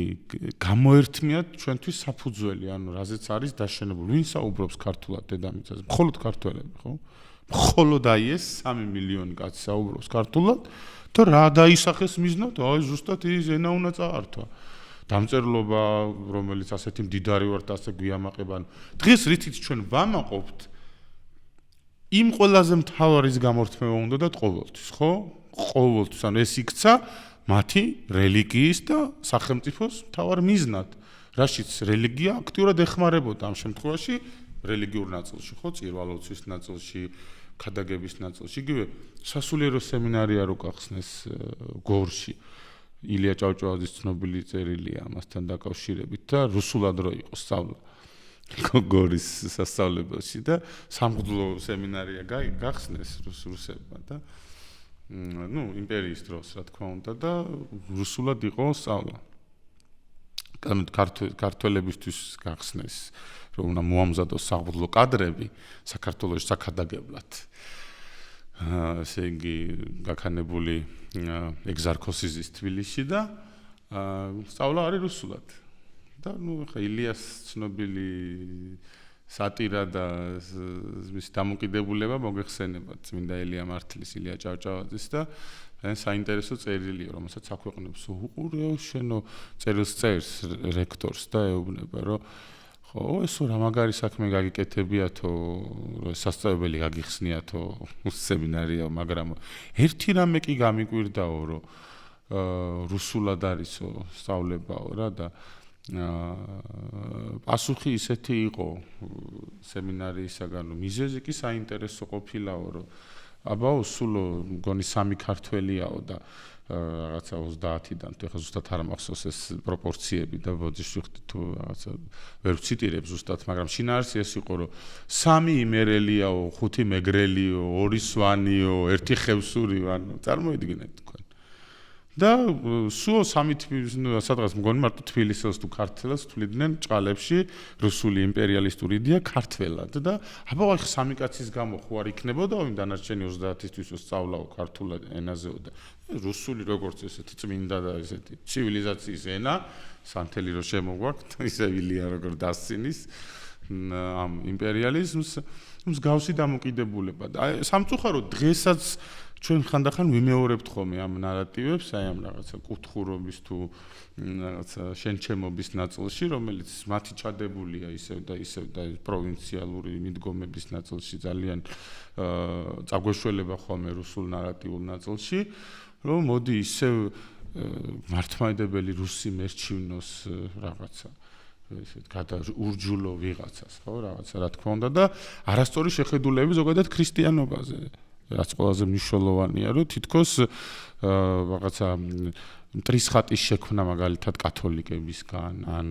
გამოერთმიათ ჩვენთვის საფუძველი ანუ რაზეც არის დაშენებული ვინ საუბრობს ქართულად დედამიწაზე მხოლოდ ქართველები ხო მხოლოდ აი ეს 3 მილიონი კაცი საუბრობს ქართულად და რა დაისახეს მიზნად აი ზუსტად ის ენა უნდა წაართვა დამწერლობა რომელიც ასეთი მდიდარი ვართ ასე გვიამაყებან დღეს რითიც ჩვენ ვამაყობთ იმ ყველაზე მთავარის გამორთმევა უნდა და ყოველთვის ხო ყოველთვის ანუ ეს იქცა მათი რელიგიის და სახელმწიფოს მთავარ მიზნად რაშიც რელიგია აქტიურად ეხმარებოდა ამ შემთხვევაში რელიგიურ ნაწილში ხო წირვა-ლოცვის ნაწილში ქადაგების ნაწილში იგივე სასულიერო სემინარია რო გახსნეს გორში ილია ჭავჭავაძის ცნობილი წერილია ამასთან დაკავშირებით და რუსულად რო იყო სწავლა გორის სასწავლებელში და სამღვდლო სემინარია გახსნეს რუსებმა და ну იმპერიის დროს რა თქმა უნდა და რუსულად იყო სწავლა ქართველებისთვის გახსნეს რომ უნდა მოამზადოს სამღვდლო კადრები საქართველოს საქადაგებლად ესე იგი გაქანებული ეგზარქოსიზის თბილისში და სწავლა არის რუსულად და ну ხა ილიას ცნობილი სატირა და მის დამოკიდებულება მოგეხსენებათ წმინდა ელია მართლის ილია ჭავჭავაძის და საინტერესო წერილია რომელსაც აქვეყნებს უყურეო შენო წერილს წერს რექტორს და ეუბნება რომ ხო ესო რა მაგარი საქმე გაგიკეთებიათო სასწავლებელი გაგიხსნიათო სემინარია მაგრამ ერთი რამე კი გამიკვირდაო რომ რუსულად არისო სწავლებაო რა და პასუხი ისეთი იყო სემინარიისაგან მიზეზი კი საინტერესო ყოფილაო რომ აბაო სულო მგონი 3 ქართველიაო და რაღაცა 30-დან თუ ეხლა ზუსტად არ მახსოვს ეს პროპორციები და ბოდიშვიხდი თუ რაღაცა ვერ ვციტირებ ზუსტად მაგრამ შინაარსი ეს იყო რომ 3 იმერელიაო 5 მეგრელიო 2 სვანიო 1 ხევსურიო ანუ წარმოიდგინეთ თქვენ და სულ 3 სადღაც მგონი მარტო თბილისელს თუ ქართველს თვლიდნენ ჭყალებში რუსული იმპერიალისტური იდეა ქართველად და აბა აი 3 კაცის გამო ხო არ იქნებოდა იმ დანარჩენი 30-ისთვის სწავლაო ქართულ ენაზეო და რუსული როგორც ესეთი წმინდა და ესეთი ცივილიზაციის ენა სანთელი რო შემოგვაქვს ისე ილია როგორ დასცინის ამ იმპერიალიზმს მსგავსი დამოკიდებულება და სამწუხაროდ დღესაც ჩვენ ხანდახან ვიმეორებთ ხოლმე ამ ნარატივებს, აი ამ რაღაცა კუთხურობის თუ რაღაცა შენჩემობის ნაწილში, რომელიც მათი ჩადებულია ისევ და პროვინციალური მიდგომების ნაწილში ძალიან წაგვეშველება ხოლმე რუსულ ნარატიულ ნაწილში, რომ მოდი ისევ მართლმადიდებელი რუსი მერჩივნოს რაღაცა ესეთ გადაურჯულო ვიღაცას, ხო, რაღაცა რა თქმა უნდა და არასწორი შეხედულები ზოგადად ქრისტიანობაზე რაც ყველაზე მნიშვნელოვანია, რომ თითქოს რაღაცა მტრისხატის შექმნა მაგალითად კათოლიკებისგან, ან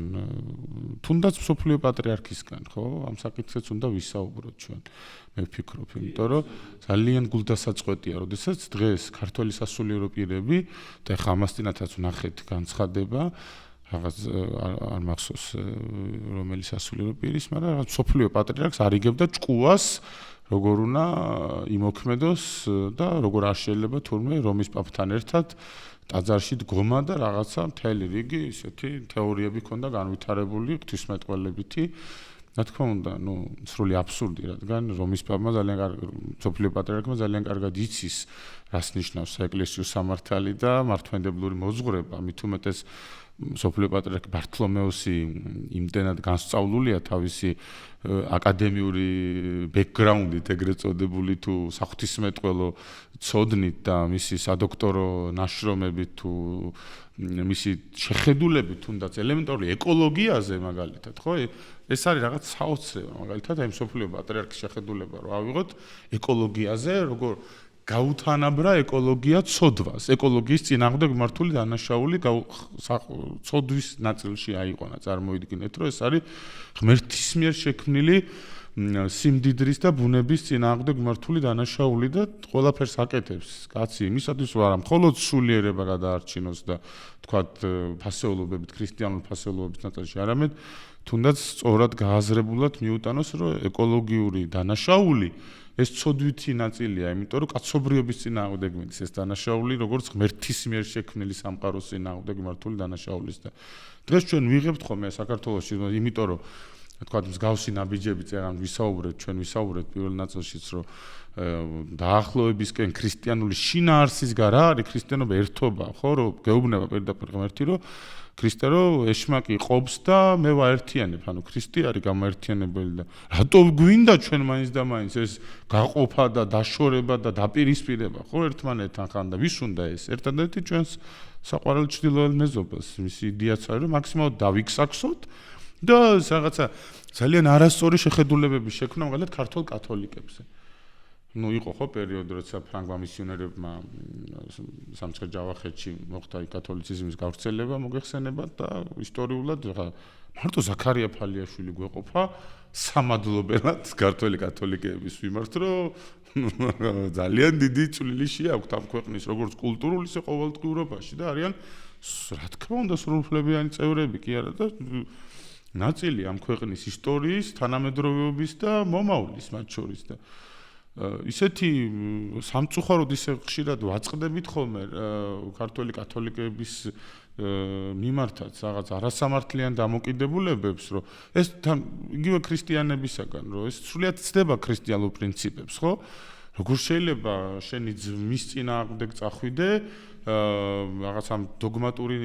თუნდაც მსოფლიო პატრიარქისგან, ხო? ამ საკითხებს უნდა ვისაუბროთ ჩვენ. მე ვფიქრობ, იმიტომ რომ ძალიან გულდასაწყვეტია, როდესაც დღეს ქართველი სასულიერო პირები და ხა ამასთანაც ვნახეთ განცხადება რაღაც არ მახსოვს რომელი სასულიერო პირის, მაგრამ რაღაც მსოფლიო პატრიარქს არიგებდა ჭკუას როგორ უნდა იმოქმედოს და როგორ არ შეიძლება თურმე რომის პაპთან ერთად ტაძარში დგომა და რაღაცა მთელი რიგი ისეთი თეორიები ქონდა განვითარებული ღვთისმეტყველებითი. რა თქმა უნდა, სრული აბსურდი, რადგან რომის პაპმა ძალიან კარგი, სოფლიო პატრიარქმა ძალიან კარგად იცის, რას ნიშნავს საეკლესიო სამართალი და მართლმადიდებლური მოძღვრება, მით უმეტეს სოფლიო პატრიარქი ბართლომეოსი იმდენად განსწავლულია თავისი აკადემიური ბექგრაუნდით, ეგრეთ წოდებული თუ საღვთისმეტყველო ცოდნით და მისი სადოქტორო ნაშრომებით თუ მისი შეხედულებით თუნდაც ელემენტარული ეკოლოგიაზე მაგალითად, ხო? ეს არის რაღაც საოცრება, მაგალითად აი სოფლიო პატრიარქის შეხედულება რომ ავიღოთ ეკოლოგიაზე, როგორ გაუთანაბრა ეკოლოგია ცოდვას. ეკოლოგიის წინააღმდეგ მართული დანაშაული ცოდვის ნაწილში აიყვანა. წარმოიდგინეთ, რომ ეს არის ღმერთის მიერ შექმნილი სიმდიდრის და ბუნების წინააღმდეგ მართული დანაშაული და ყველაფერს აკეთებს. კაცი იმისათვის რომ არა მხოლოდ სულიერება გადაარჩინოს და თქვათ ფასეულობებით, ქრისტიანული ფასეულობების ნაწილში, არამედ თუნდაც სწორად გააზრებულად მიუტანოს, რომ ეკოლოგიური დანაშაული ეს ცოდვითი ნაწილია, იმიტომ რომ კაცობრიობის წინააღმდეგ მიდის ეს დანაშაული, როგორც ღმერთის მიერ შექმნილი სამყაროს წინააღმდეგ მართული დანაშაულის და დღეს ჩვენ ვიღებთ ხოლმე საქართველოში, იმიტომ რომ თქვათ მსგავსი ნაბიჯები წერან ვისაუბრეთ, ჩვენ ვისაუბრეთ პირველ ნაწილშიც, რომ დაახლოებისკენ ქრისტიანული შინაარსისგან რა არის ქრისტიანობა ერთობა, ხო, რომ გეუბნება პირდაპირ ღმერთი, რომ ქრისტე რომ ეშმაკი ყოფს და მე ვაერთიანებ, ანუ ქრისტე არის გამაერთიანებელი და რატო გვინდა ჩვენ მაინც და მაინც ეს გაყოფა და დაშორება და დაპირისპირება, ხო, ერთმანეთთან ხან და ვის უნდა ეს? ერთადერთი ჩვენს საყვარელ ჩრდილოელ მეზობელს, მისი იდეაც არის, რომ მაქსიმალურად დავიქსაქსოთ და რაღაცა ძალიან არასწორი შეხედულებები შექმნა მაგალითად ქართულ კათოლიკებზე. იყო ხო პერიოდი, როცა ფრანგმა მისიონერებმა სამცხე-ჯავახეთში მოხდა კათოლიციზმის გავრცელება, მოგეხსენებათ და ისტორიულად მარტო ზაქარია ფალიაშვილი გვეყოფა სამადლობელად ქართული კათოლიკეების მიმართ, რომ ძალიან დიდი წვლილი შეაქვთ ამ ქვეყნის როგორც კულტურულ, ისე ყოველდღიურობაში და არიან რა თქმა უნდა სრულუფლებიანი წევრები კი არა და ნაწილი ამ ქვეყნის ისტორიის, თანამედროვეობის და მომავლის მათ შორის და ისეთი სამწუხაროდ ისე ხშირად ვაწყდებით ხოლმე ქართული კათოლიკეების მიმართაც რაღაც არასამართლიან დამოკიდებულებებს, რომ ეს იგივე ქრისტიანებისაგან, რომ ეს სრულიად ცდება ქრისტიანულ პრინციპებს, ხო? როგორ შეიძლება შენი ძმის წინააღმდეგ წახვიდე რაღაც ამ დოგმატური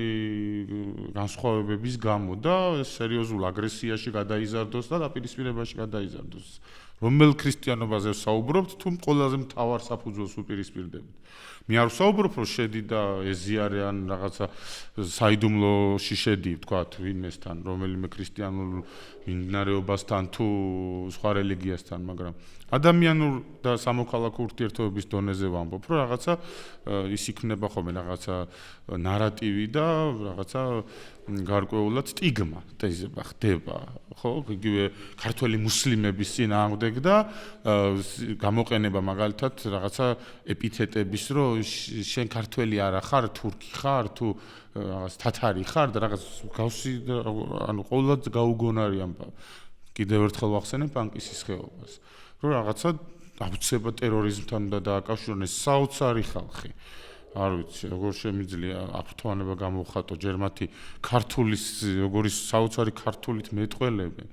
განსხვავებების გამო და სერიოზულ აგრესიაში გადაიზარდოს და დაპირისპირებაში გადაიზარდოს. რომელ ქრისტიანობაზე ვსაუბრობთ, თუ ყველაზე მთავარ საფუძველს უპირისპირდებით. მე არ ვსაუბრობ, რომ შედი და ეზიარე ან რაღაცა საიდუმლოში შედი, ვთქვათ, ვინმესთან, რომელიმე ქრისტიანულ მიმდინარეობასთან თუ სხვა რელიგიასთან, მაგრამ ადამიანურ და სამოქალაქო ურთიერთობების დონეზე ვამბობ, რომ რაღაცა ის იქნება ხოლმე რაღაცა ნარატივი და რაღაცა გარკვეულად სტიგმა თეზება ხდება, ხო? იგივე ქართველი მუსლიმების წინააღმდეგ და გამოყენება მაგალითად რაღაცა ეპითეტების, რომ შენ ქართველი არა ხარ, თურქი ხარ, თუ რაღაც თათარი ხარ და რაღაც გავსი ანუ ყოველად გაუგონარი ამბავი. კიდევ ერთხელ ვახსენებ პანკისის ხეობას, რომ რაღაცა აუცილებლად ტერორიზმთან უნდა დააკავშირონ ეს საოცარი ხალხი. არ ვიცი, როგორ შემიძლია აფრთოვანება გამოვხატო ჯერ მათი ქართულის, როგორი საოცარი ქართულით მეტყველებენ,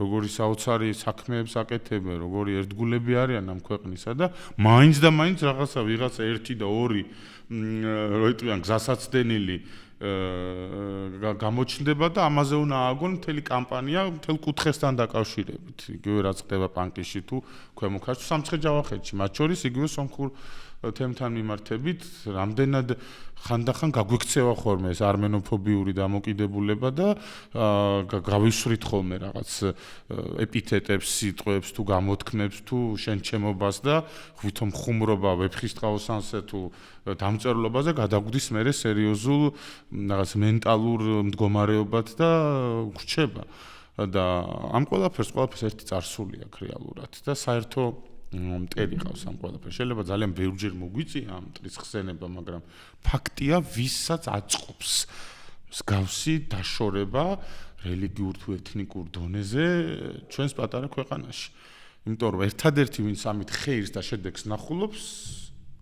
როგორი საოცარი საქმეებს აკეთებენ, როგორი ერთგულები არიან ამ ქვეყნისა და მაინც და მაინც რაღაცა ვიღაცა 1 და 2 როიტყვიან გზასაცდენილი გამოჩნდება და ამაზე უნდა ააგონ მთელი კამპანია მთელ კუთხესთან დაკავშირებით. იგივე რაც ხდება პანკისში თუ ქვემო ქართლში, სამცხე-ჯავახეთში, მათ შორის იგივე სომხურ თემთან მიმართებით, რამდენად ხანდახან გაგვექცევა ხოლმე ეს არმენოფობიური დამოკიდებულება და გავისვრით ხოლმე რაღაც ეპითეტებს, სიტყვებს თუ გამოთქმებს თუ შენჩემობას და ვითომ ხუმრობა ვეფხისტყაოსანზე თუ დამწერლობაზე გადაგვდის მერე სერიოზულ რაღაც მენტალურ მდგომარეობად და ვრჩება და ამ ყველაფერს ერთი წარსული აქვს რეალურად და საერთო მტერი ყავს ამ ყველაფერს. შეიძლება ძალიან ბევრჯერ მოგვიწია ამ მტრის ხსენება, მაგრამ ფაქტია, ვისაც აწყობს მსგავსი დაშორება რელიგიურ თუ ეთნიკურ დონეზე ჩვენს პატარა ქვეყანაში. იმიტომ რომ ერთადერთი ვინც ამით ხეირს და შედეგს ნახულობს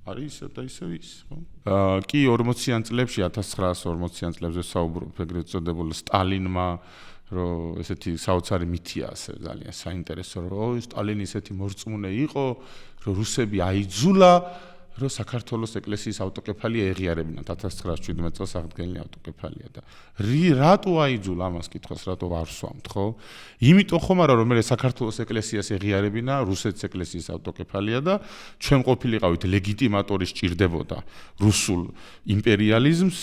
არის ისევ და ისევ ის, ხო? კი 40-იან წლებში 1940-იან წლებზე საუბრობ ეგრეთ წოდებულ სტალინმა რომ ესეთი საოცარი მითია ასე ძალიან საინტერესო რომ სტალინი ესეთი მორწმუნე იყო რომ რუსები აიძულა რომ საქართველოს ეკლესიის ავტოკეფალია ეღიარებინათ 1917 წელს აღდგენილი ავტოკეფალია და რატო აიძულა ამას კითხავს რატო არ ვსვამთ ხო იმიტომ ხომ არა რომ მე საქართველოს ეკლესიას ეღიარებინა რუსეთის ეკლესიის ავტოკეფალია და ჩვენ ყოფილიყავით ლეგიტიმატორი სჭირდებოდა რუსულ იმპერიალიზმს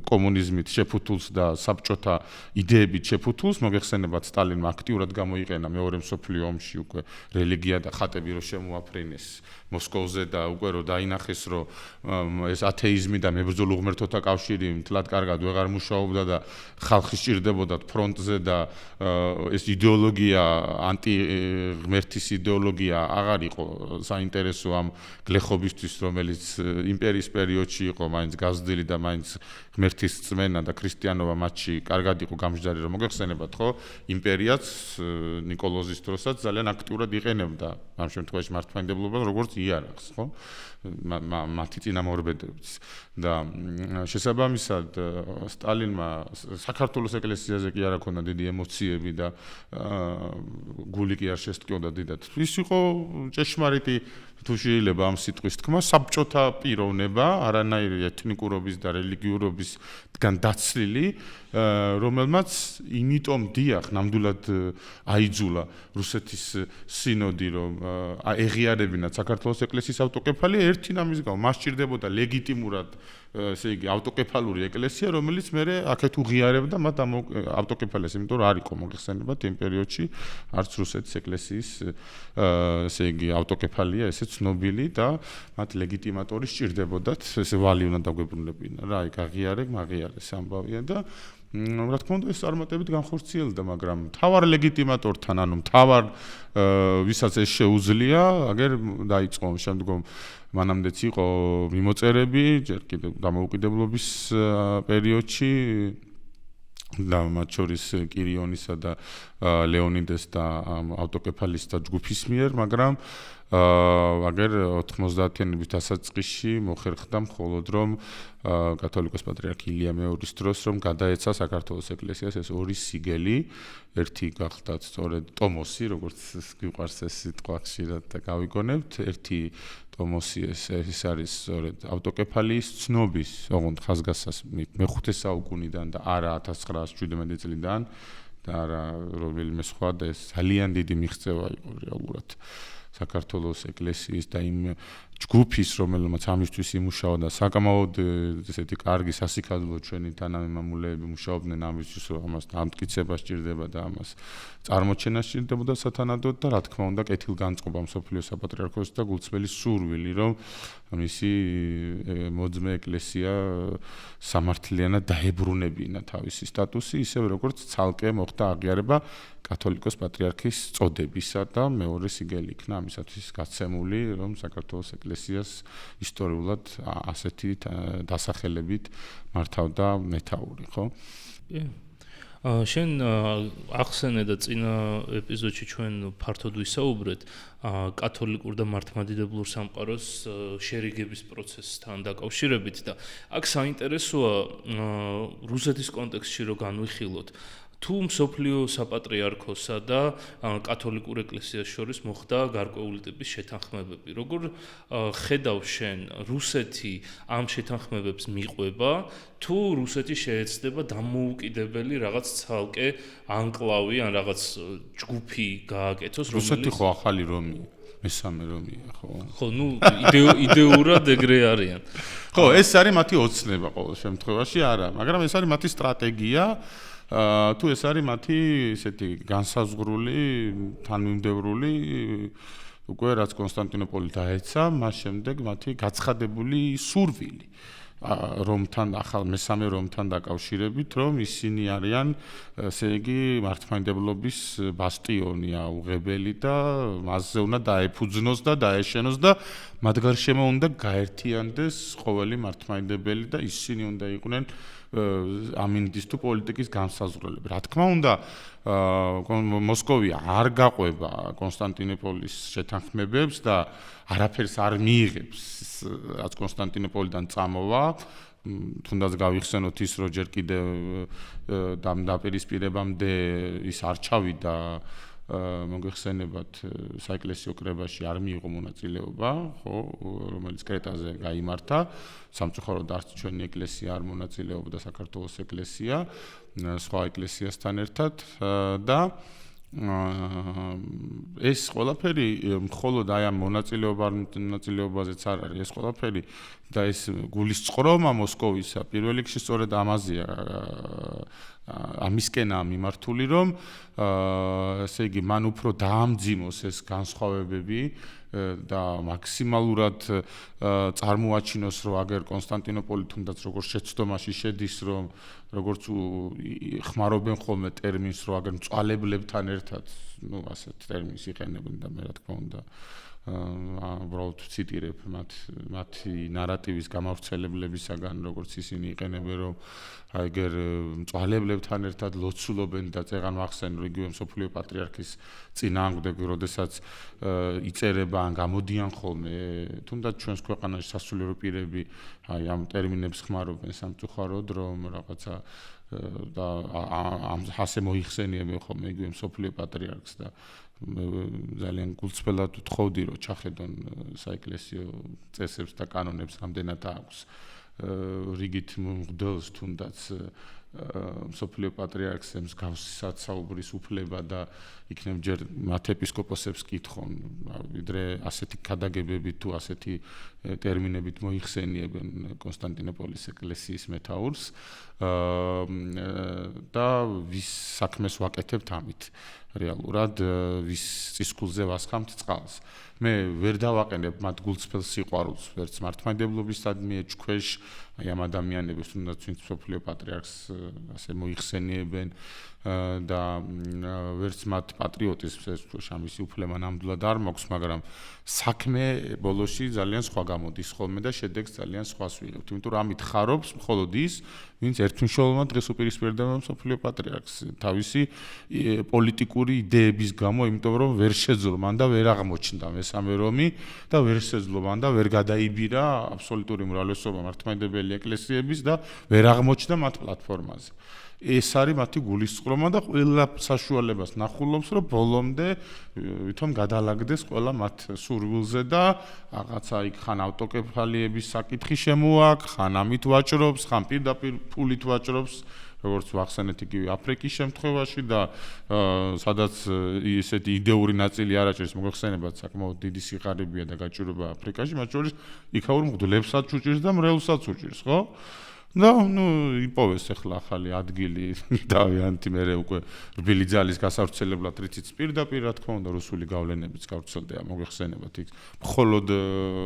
კომუნიზმით შეფუთულს და საბჭოთა იდეებით შეფუთულს მოგეხსენებათ სტალინმა აქტიურად გამოიყენა მეორე მსოფლიო ომში უკვე რელიგია და ხატები რო შემოაფრინეს მოსკოვზე და უკვე რო დაინახეს რომ ეს ათეიზმი და მებრძოლ უღმერთოთა კავშირი მთლად კარგად ვეღარ მუშაობდა და ხალხი სჭირდებოდათ ფრონტზე და ეს იდეოლოგია ანტი-ღმერთის იდეოლოგია აღარ იყო საინტერესო ამ გლეხობისთვის რომელიც იმპერიის პერიოდში იყო მაინც გაზრდილი და მაინც ღმერთის წმენა და ქრისტიანობა მათში კარგად იყო გამჟდარი რომ მოგეხსენებათ ხო იმპერიაც ნიკოლოზის დროსაც ძალიან აქტიურად იყენებდა ამ შემთხვევაში მართლმადიდებლობას როგორც იარაღს ხო მათი წინამორბედებს და შესაბამისად სტალინმა საქართველოს ეკლესიაზე კი არ აქვს დიდი ემოციები და გული კი არ შესტკიოდა დიდად ის იყო ჭეშმარიტი თუ შეიძლება ამ სიტყვის თქმა საბჭოთა პიროვნება არანაირი ეთნიკურობის და რელიგიურობისგან დაცლილი რომელმაც იმიტომ დიახ ნამდვილად აიძულა რუსეთის სინოდი რომ ეღიარებინათ საქართველოს ეკლესიის ავტოკეფალია ერთი ამის გამო მას სჭირდებოდა ლეგიტიმურად ესე იგი ავტოკეფალური ეკლესია რომელიც მე აქეთ უღიარებდა მათ ამ ავტოკეფალეს იმიტომ რომ არ იყო მოგეხსენებათ იმ პერიოდში არც რუსეთის ეკლესიის ესე იგი ავტოკეფალია ესე ცნობილი და მათ ლეგიტიმატორი სჭირდებოდათ ესე ვალი უნდა დაგვებრუნებინა რა იქ აღიარე მაგიარეს ამბავია და რა თქმა უნდა ეს წარმატებით განხორციელდა მაგრამ თავარ ლეგიტიმატორთან ანუ თავარ ვისაც ეს შეუძლია აგერ დაიწყო შემდგომ მანამდეც იყო მიმოწერები ჯერ კიდევ დამოუკიდებლობის პერიოდში და მათ შორის კირიონისა და ლეონიდეს და ავტოკეფალისტთა ჯგუფის მიერ მაგრამ აგერ 90-იანების დასაწყისში მოხერხდა მხოლოდ რომ კათოლიკოს პატრიარქი ილია მეორის დროს რომ გადაეცა საქართველოს ეკლესიას ეს ორი სიგელი ერთი გახდათ სწორედ ტომოსი როგორც გიყვარს ეს სიტყვა ხშირად და გავიგონებთ ერთი ტომოსი ეს არის სწორედ ავტოკეფალიის ცნობის ოღონდ ხაზგასას მე-5 საუკუნიდან და არა 1917 წლიდან და არა რომელიმე სხვა და ეს ძალიან დიდი მიღწევა იყო რეალურად საქართველოს ეკლესიის და იმ ჯგუფის რომელმაც ამისთვის იმუშავა და საკმაოდ ესეთი კარგი სასიკადლო ჩვენი თანამემამულეები მუშაობდნენ ამისთვის რომ ამას დამტკიცება სჭირდება და ამას წარმოჩენა სჭირდებოდა სათანადოდ და რა თქმა უნდა კეთილგანწყობა მსოფლიო საპატრიარქოსის და გულწრფელი სურვილი რომ მისი მოძმე ეკლესია სამართლიანად დაებრუნებინა თავისი სტატუსი ისევ როგორც ცალკე მოხდა აღიარება კათოლიკოს პატრიარქის წოდებისა და მეორე სიგელი იქნა ამისათვის გაცემული რომ საქართველოს ეკლესიას ისტორიულად ასეთი დასახელებით მართავდა მეთაური ხო? შენ ახსენე და წინა ეპიზოდში ჩვენ ფართოდ ვისაუბრეთ კათოლიკურ და მართლმადიდებლურ სამყაროს შერიგების პროცესთან დაკავშირებით და აქ საინტერესოა რუსეთის კონტექსტში რო განვიხილოთ თუ მსოფლიო საპატრიარქოსა და კათოლიკურ ეკლესიას შორის მოხდა გარკვეული ტიპის შეთანხმებები. როგორ ხედავ შენ რუსეთი ამ შეთანხმებებს მიყვება თუ რუსეთი შეეცდება დამოუკიდებელი რაღაც ცალკე ანკლავი ან რაღაც ჯგუფი გააკეთოს რუსეთი ხო ახალი რომი მესამე რომია ხო? ხო, ნუ იდეურად ეგრე არიან. ხო, ეს არის მათი ოცნება ყოველ შემთხვევაში არა, მაგრამ ეს არის მათი სტრატეგია თუ ეს არის მათი ესეთი განსაზღვრული თანმიმდევრული უკვე რაც კონსტანტინოპოლი დაეცა მას შემდეგ მათი გაცხადებული სურვილი რომთან ახალ მესამე რომთან დაკავშირებით რომ ისინი არიან ესე იგი მართლმადიდებლობის ბასტიონი აუღებელი და მასზე უნდა დაეფუძნოს და დაეშენოს და მათ გარშემო უნდა გაერთიანდეს ყოველი მართლმადიდებელი და ისინი უნდა იყვნენ ამინდის თუ პოლიტიკის განსაზღვრელები. Რა თქმა უნდა, მოსკოვი არ გაყვება კონსტანტინოპოლის შეთანხმებებს და არაფერს არ მიიღებს, რაც კონსტანტინოპოლიდან წამოვა. თუნდაც გავიხსენოთ ის, რომ ჯერ კიდევ დაპირისპირებამდე ის არ ჩავიდა მოგეხსენებათ საეკლესიო კრებაში არ მიიღო მონაწილეობა, ხო, რომელიც კრეტაზე გაიმართა. სამწუხაროდ არც ჩვენი ეკლესია არ მონაწილეობდა საქართველოს ეკლესია, სხვა ეკლესიასთან ერთად და ეს ყველაფერი მხოლოდ აი ამ მონაწილეობაზეც არ არის, ეს ყველაფერი და ეს გულისწყრომა მოსკოვისა პირველ რიგში სწორედ ამაზეა ამისკენაა მიმართული, რომ ესე იგი მან უფრო დაამძიმოს ეს განსხვავებები და მაქსიმალურად წარმოაჩინოს, რომ აგერ კონსტანტინოპოლი თუნდაც როგორც შეცდომაში შედის, რომ როგორც ხმარობენ ხოლმე ტერმინს, რომ აგერ მწვალებლებთან ერთად, ну, ასეთ ტერმინს იყენებენ და მე რა თქმა უნდა უბრალოდ ციტირებ მათი ნარატივის გამავრცელებლებისაგან, როგორც ისინი იყენებენ, რომ აგერ მწვალებლებთან ერთად ლოცულობენ და წეღან მახსენ, რომ იგივე მსოფლიო პატრიარქის წინააღმდეგ, როდესაც იწერება ან გამოდიან ხოლმე, თუნდაც ჩვენს ქვეყანაში სასულიერო პირები აი ამ ტერმინებს ხმარობენ სამწუხაროდ, რომ რაღაცა და ასე მოიხსენიებენ ხოლმე იგივე მსოფლიო პატრიარქს და ძალიან გულწრფელად ვთხოვდი, რომ ჩახედონ საეკლესიო წესებს და კანონებს, რამდენად აქვს რიგით მღვდელს თუნდაც მსოფლიო პატრიარქს მსგავსი საცაუბრის უფლება და იქნებ ჯერ მათ ეპისკოპოსებს კითხონ, ვიდრე ასეთი ქადაგებებით თუ ასეთი ტერმინებით მოიხსენიებენ კონსტანტინოპოლის ეკლესიის მეთაურს და ვის საქმეს ვაკეთებთ ამით რეალურად, ვის წისქულზე ვასხამთ წყალს. მე ვერ დავაყენებ მათ გულწრფელ სიყვარულს, ვერც მართლმადიდებლობისადმი ეჭქვეშ, აი ამ ადამიანებს, თუნდაც ვინც მსოფლიო პატრიარქს ასე მოიხსენიებენ და ვერც მათ პატრიოტიზმს ეჭქვეშ, ამისი უფლება ნამდვილად არ მაქვს, მაგრამ საქმე ბოლოში ძალიან სხვა გამოდის ხოლმე და შედეგს ძალიან სხვას ვიღებთ. იმიტომ რომ ამით ხარობს მხოლოდ ის, ვინც ერთმნიშვნელოვნად დღეს უპირისპირდება მსოფლიო პატრიარქს თავისი პოლიტიკური იდეების გამო, იმიტომ რომ ვერ შეძლო მან და ვერ აღმოჩნდა მესამე რომი და ვერ შეძლო მან და ვერ გადაიბირა აბსოლუტური უმრავლესობა მართლმადიდებელი ეკლესიების და ვერ აღმოჩნდა მათ პლატფორმაზე. ეს არის მათი გულისწყრომა და ყველა საშუალებას ნახულობს, რომ ბოლომდე ვითომ გადალაგდეს ყველა მათ სურვილზე და რაღაცა იქ ხან ავტოკეფალიების საკითხი შემოაქვს, ხან ამით ვაჭრობს, ხან პირდაპირ ფულით ვაჭრობს, როგორც ვახსენეთ იგივე აფრიკის შემთხვევაში და სადაც ისეთი იდეური ნაწილი არ აჭერს, მოგეხსენებათ საკმაოდ დიდი სიხარებია და გაჭირვება აფრიკაში, მათ შორის იქაურ მღვდლებსაც უჭირს და მრევლსაც უჭირს, ხო? და ნუ იპოვეს ახლა ახალი ადგილი დავიანთი მე უკვე რბილი ძალის გასავრცელებლად რითიც პირდაპირ რა თქმა უნდა რუსული გავლენებიც გავრცელდება მოგეხსენებათ იქ მხოლოდ